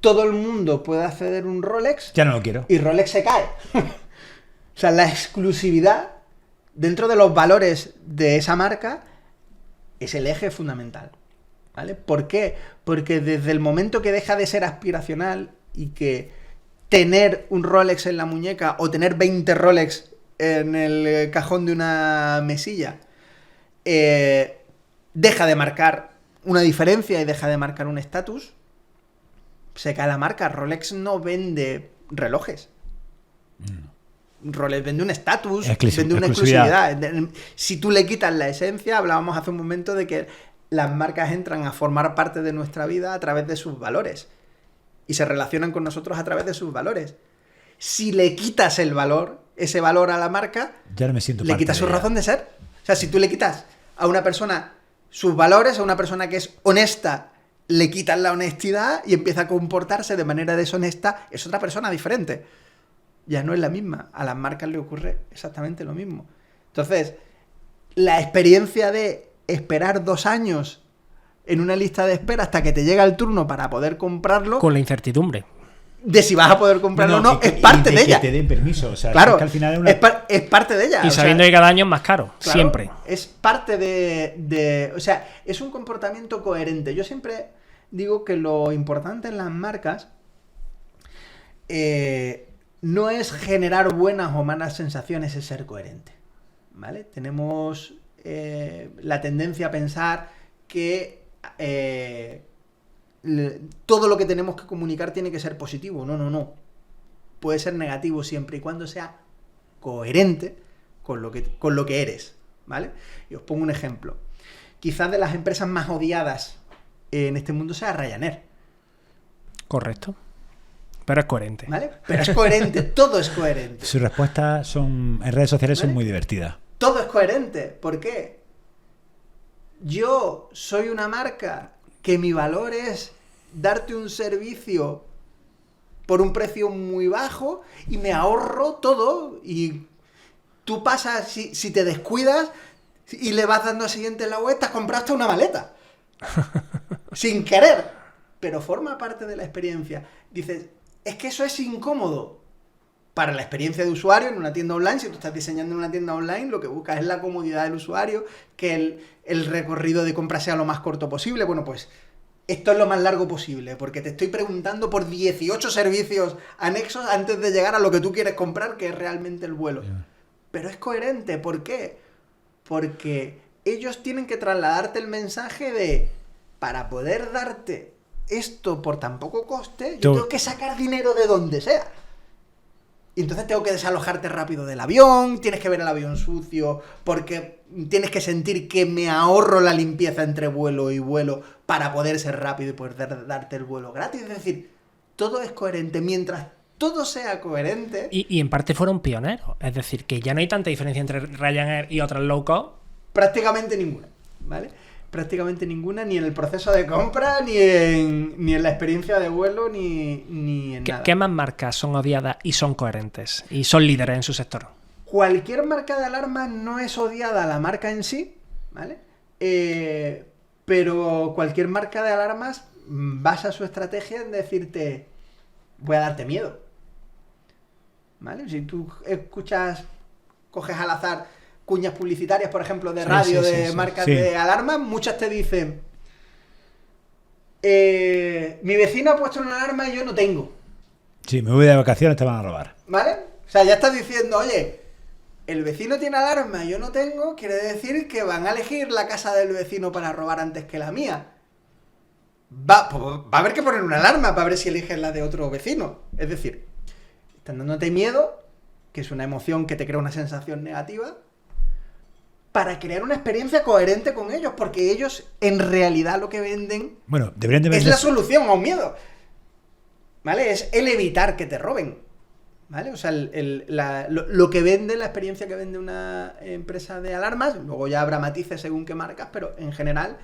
todo el mundo puede acceder a un Rolex. Ya no lo quiero. Y Rolex se cae. O sea, la exclusividad dentro de los valores de esa marca es el eje fundamental, ¿vale? ¿Por qué? Porque desde el momento que deja de ser aspiracional y que tener un Rolex en la muñeca o tener 20 Rolex en el cajón de una mesilla deja de marcar una diferencia y deja de marcar un estatus, se cae la marca. Rolex no vende relojes. Rolex vende un estatus, vende una exclusividad. Si tú le quitas la esencia, hablábamos hace un momento de que las marcas entran a formar parte de nuestra vida a través de sus valores y se relacionan con nosotros a través de sus valores. Si le quitas el valor, ese valor a la marca, ya no me siento le quitas su razón de ser. O sea, si tú le quitas a una persona sus valores, a una persona que es honesta, le quitas la honestidad y empieza a comportarse de manera deshonesta, es otra persona diferente. Ya no es la misma. A las marcas le ocurre exactamente lo mismo. Entonces, la experiencia de esperar 2 años en una lista de espera hasta que te llega el turno para poder comprarlo, con la incertidumbre de si vas a poder comprarlo o no, es parte de ella. Que te den permiso. O sea, claro, es que al final es parte de ella. Y sabiendo que cada año es más caro, claro, siempre. Es parte de... O sea, es un comportamiento coherente. Yo siempre digo que lo importante en las marcas no es generar buenas o malas sensaciones, es ser coherente, ¿vale? Tenemos la tendencia a pensar que todo lo que tenemos que comunicar tiene que ser positivo. No. Puede ser negativo siempre y cuando sea coherente con lo que eres, ¿vale? Y os pongo un ejemplo. Quizás de las empresas más odiadas en este mundo sea Ryanair. Correcto. Pero es coherente. ¿Vale? Pero es coherente, todo es coherente. Sus respuestas en redes sociales ¿Vale? son muy divertidas. Todo es coherente. ¿Por qué? Yo soy una marca que mi valor es darte un servicio por un precio muy bajo y me ahorro todo. Y tú pasas, si te descuidas y le vas dando al siguiente en la web, te has comprado hasta una maleta. Sin querer. Pero forma parte de la experiencia. Dices, es que eso es incómodo. Para la experiencia de usuario en una tienda online, si tú estás diseñando en una tienda online, lo que buscas es la comodidad del usuario, que el recorrido de compra sea lo más corto posible. Bueno, pues esto es lo más largo posible, porque te estoy preguntando por 18 servicios anexos antes de llegar a lo que tú quieres comprar, que es realmente el vuelo. Pero es coherente. ¿Por qué? Porque ellos tienen que trasladarte el mensaje de, para poder darte esto por tan poco coste, yo tengo que sacar dinero de donde sea. Y entonces tengo que desalojarte rápido del avión, tienes que ver el avión sucio, porque tienes que sentir que me ahorro la limpieza entre vuelo y vuelo para poder ser rápido y poder darte el vuelo gratis. Es decir, todo es coherente. Mientras todo sea coherente... Y en parte fueron pioneros. Es decir, que ya no hay tanta diferencia entre Ryanair y otras low cost. Prácticamente ninguna, ¿vale? Prácticamente ninguna, ni en el proceso de compra, ni en la experiencia de vuelo, ni en nada. ¿Qué más marcas son odiadas y son coherentes? Y son líderes en su sector. Cualquier marca de alarmas no es odiada a la marca en sí, ¿vale? Pero cualquier marca de alarmas basa su estrategia en decirte, voy a darte miedo, ¿vale? Si tú coges al azar cuñas publicitarias, por ejemplo, de radio, de marcas de alarmas, muchas te dicen, mi vecino ha puesto una alarma y yo no tengo. Sí, me voy de vacaciones, te van a robar. ¿Vale? O sea, ya estás diciendo, oye, el vecino tiene alarma y yo no tengo, quiere decir que van a elegir la casa del vecino para robar antes que la mía. Va a haber que poner una alarma para ver si eliges la de otro vecino. Es decir, están dándote miedo, que es una emoción que te crea una sensación negativa, para crear una experiencia coherente con ellos, porque ellos en realidad lo que venden deberían de vender... es la solución a un miedo, ¿vale? Es el evitar que te roben, ¿vale? O sea, lo que vende, la experiencia que vende una empresa de alarmas, luego ya habrá matices según qué marcas, pero en general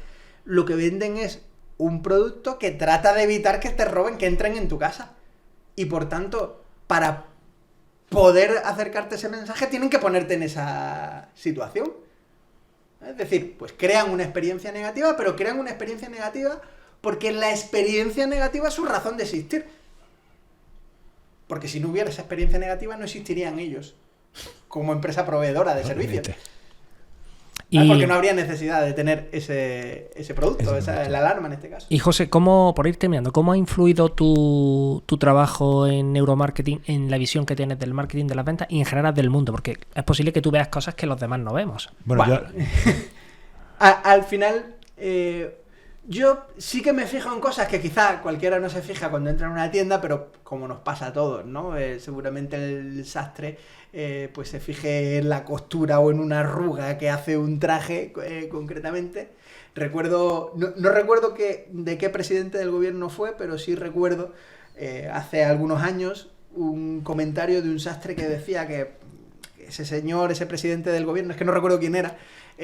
lo que venden es un producto que trata de evitar que te roben, que entren en tu casa. Y por tanto, para poder acercarte a ese mensaje, tienen que ponerte en esa situación. Es decir, pues crean una experiencia negativa, pero crean una experiencia negativa porque la experiencia negativa es su razón de existir. Porque si no hubiera esa experiencia negativa, no existirían ellos como empresa proveedora de servicios. Porque no habría necesidad de tener ese producto, la alarma en este caso. Y José, por ir terminando, ¿cómo ha influido tu trabajo en neuromarketing en la visión que tienes del marketing, de las ventas y en general del mundo? Porque es posible que tú veas cosas que los demás no vemos. Al final, yo sí que me fijo en cosas que quizá cualquiera no se fija cuando entra en una tienda, pero como nos pasa a todos, ¿no? Seguramente el sastre pues se fije en la costura o en una arruga que hace un traje concretamente. Recuerdo, no recuerdo de qué presidente del gobierno fue, pero sí recuerdo hace algunos años un comentario de un sastre que decía que ese señor, ese presidente del gobierno, es que no recuerdo quién era,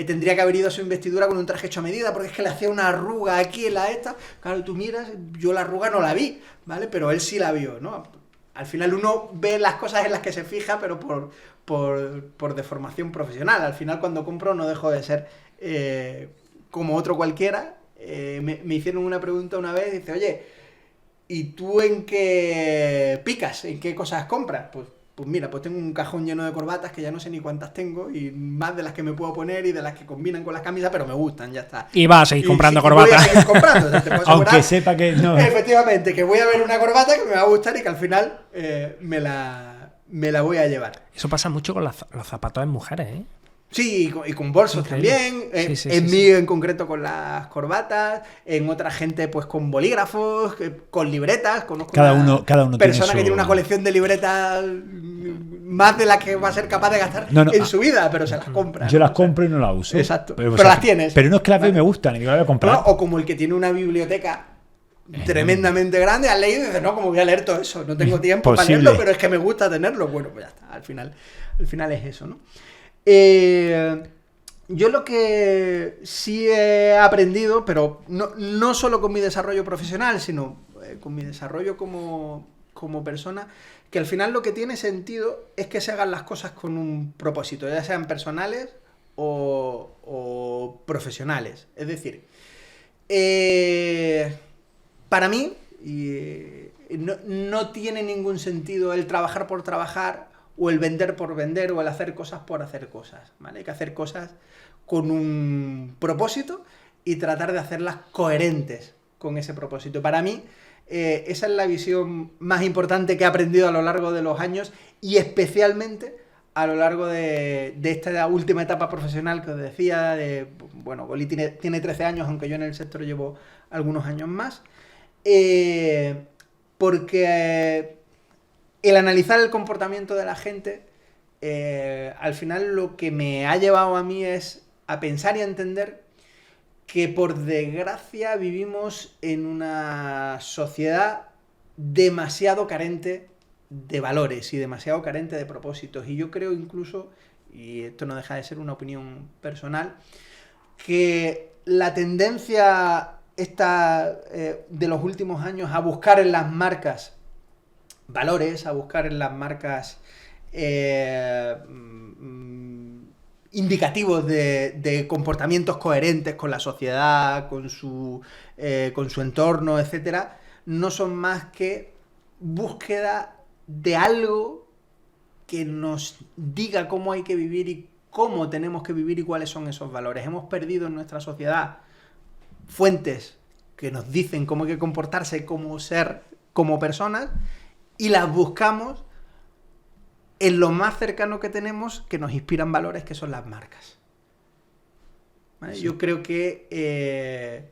tendría que haber ido a su investidura con un traje hecho a medida, porque es que le hacía una arruga aquí en la esta. Claro, tú miras, yo la arruga no la vi, ¿vale? Pero él sí la vio, ¿no? Al final uno ve las cosas en las que se fija, pero por deformación profesional. Al final cuando compro no dejo de ser como otro cualquiera. Me hicieron una pregunta una vez, dice, oye, ¿y tú en qué picas? ¿En qué cosas compras? Pues mira, pues tengo un cajón lleno de corbatas que ya no sé ni cuántas tengo, y más de las que me puedo poner y de las que combinan con las camisas, pero me gustan, ya está. Y vas a seguir comprando corbatas. Voy a seguir comprando, o sea, te puedo asegurar, aunque sepa que no. Efectivamente, que voy a ver una corbata que me va a gustar y que al final me la me la voy a llevar. Eso pasa mucho con los zapatos en mujeres, ¿eh? Sí, y con bolsos Increíble. también, Sí, en sí. mí en concreto con las corbatas, en otra gente pues con bolígrafos, con libretas, conozco Cada una uno tiene persona su- que tiene una colección de libretas más de la que va a ser capaz de gastar en su vida, pero se las compra. Yo ¿no? las compro y no las uso. Exacto. o Pero sea, las tienes. Pero no es que las veo y Vale. me gustan, y digo, la voy a comprar. ¿No? O como el que tiene una biblioteca tremendamente grande, has leído y dices, no, ¿cómo voy a leer todo eso? No tengo tiempo para Imposible. leerlo, pero es que me gusta tenerlo. Bueno, pues ya está, al final es eso, ¿no? Yo lo que sí he aprendido, pero no solo con mi desarrollo profesional, sino con mi desarrollo como persona, que al final lo que tiene sentido es que se hagan las cosas con un propósito, ya sean personales o profesionales. Es decir, para mí no tiene ningún sentido el trabajar por trabajar o el vender por vender o el hacer cosas por hacer cosas, ¿vale? Hay que hacer cosas con un propósito y tratar de hacerlas coherentes con ese propósito. Para mí, esa es la visión más importante que he aprendido a lo largo de los años y especialmente a lo largo de esta última etapa profesional que os decía. Bueno, Goli tiene 13 años, aunque yo en el sector llevo algunos años más. Porque el analizar el comportamiento de la gente, al final lo que me ha llevado a mí es a pensar y a entender que por desgracia vivimos en una sociedad demasiado carente de valores y demasiado carente de propósitos. Y yo creo incluso, y esto no deja de ser una opinión personal, que la tendencia esta de los últimos años a buscar en las marcas valores, a buscar en las marcas indicativos de comportamientos coherentes con la sociedad, con su entorno, etcétera, no son más que búsqueda de algo que nos diga cómo hay que vivir y cómo tenemos que vivir y cuáles son esos valores. Hemos perdido en nuestra sociedad fuentes que nos dicen cómo hay que comportarse, cómo ser como personas, y las buscamos en lo más cercano que tenemos que nos inspiran valores, que son las marcas. ¿Vale? Sí. Yo creo que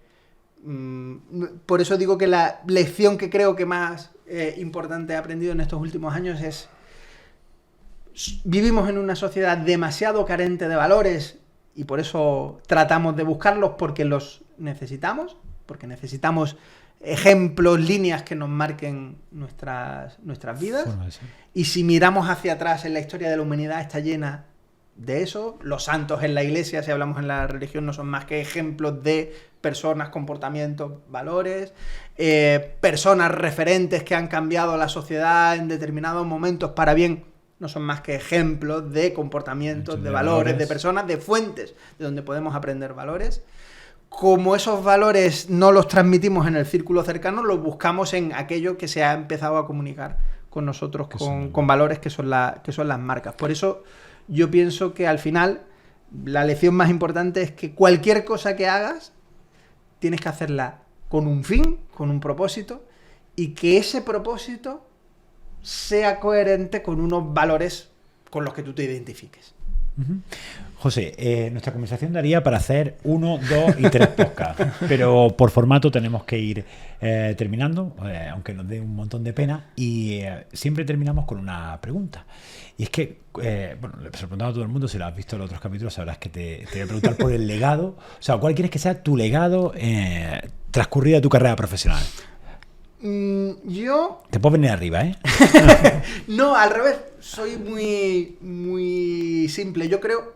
por eso digo que la lección que creo que más importante he aprendido en estos últimos años es: vivimos en una sociedad demasiado carente de valores y por eso tratamos de buscarlos, porque los necesitamos, porque necesitamos ejemplos, líneas que nos marquen nuestras vidas. Y si miramos hacia atrás en la historia de la humanidad, está llena de eso. Los santos en la iglesia, si hablamos en la religión, no son más que ejemplos de personas, comportamientos, valores, personas referentes que han cambiado la sociedad en determinados momentos para bien, no son más que ejemplos de comportamientos, de valores, de personas, de fuentes de donde podemos aprender valores. Como esos valores no los transmitimos en el círculo cercano, los buscamos en aquello que se ha empezado a comunicar con nosotros, con valores que son las marcas. Por eso yo pienso que al final la lección más importante es que cualquier cosa que hagas tienes que hacerla con un fin, con un propósito, y que ese propósito sea coherente con unos valores con los que tú te identifiques. Uh-huh. José, nuestra conversación daría para hacer 1, 2 y 3 podcasts, pero por formato tenemos que ir terminando, aunque nos dé un montón de pena, y siempre terminamos con una pregunta. Y es que, bueno, le he preguntado a todo el mundo, si lo has visto en los otros capítulos, sabrás que te voy a preguntar por el legado. O sea, ¿cuál quieres que sea tu legado transcurrida tu carrera profesional? Yo... Te puedes venir arriba, ¿eh? No, al revés. Soy muy simple. Yo creo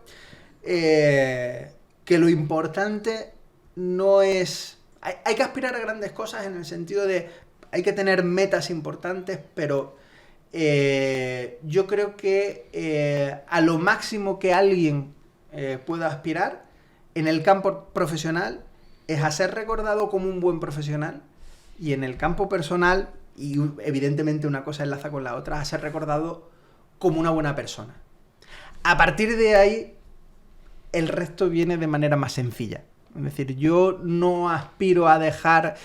que lo importante no es... Hay que aspirar a grandes cosas en el sentido de... Hay que tener metas importantes, pero yo creo que a lo máximo que alguien pueda aspirar en el campo profesional es a ser recordado como un buen profesional, y en el campo personal, y evidentemente una cosa enlaza con la otra, a ser recordado como una buena persona. A partir de ahí, el resto viene de manera más sencilla. Es decir, yo no aspiro a dejar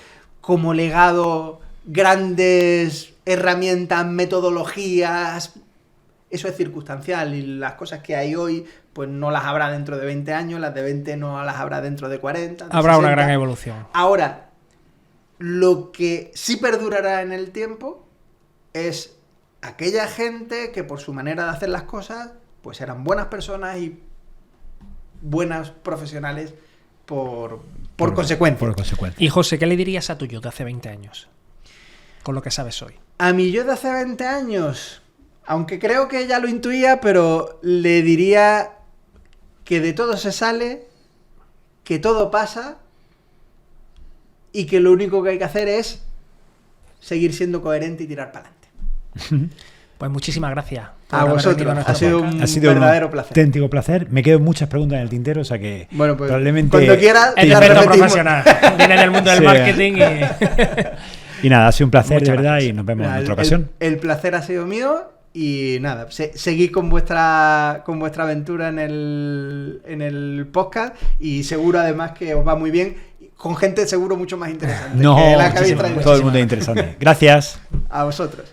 como legado grandes herramientas, metodologías. eso es circunstancial y las cosas que hay hoy pues no las habrá dentro de 20 años, las de 20 no las habrá dentro de 40. De Habrá 60. una gran evolución. Ahora, lo que sí perdurará en el tiempo es aquella gente que por su manera de hacer las cosas pues eran buenas personas y buenas profesionales por consecuencia. Por consecuencia. Y José, ¿qué le dirías a tu yo de hace 20 años? Con lo que sabes hoy. A mi yo de hace 20 años, aunque creo que ya lo intuía, pero le diría que de todo se sale, que todo pasa y que lo único que hay que hacer es seguir siendo coherente y tirar para adelante. Pues muchísimas gracias. por A haber vosotros, venido a nuestro ha sido podcast. un Ha sido verdadero un placer. auténtico placer. Me quedan muchas preguntas en el tintero, o sea que Bueno, pues probablemente... cuando quieras, Es las experto repetimos. profesional. Viene del mundo del Sí. marketing y... Y nada, ha sido un placer Muchas de verdad gracias. y nos vemos en Nada, otra ocasión. El placer ha sido mío y nada, seguid con vuestra aventura en el podcast y seguro además que os va muy bien, con gente seguro mucho más interesante No, que la que habéis muchísimas, traído. todo el mundo es interesante. Gracias. A vosotros.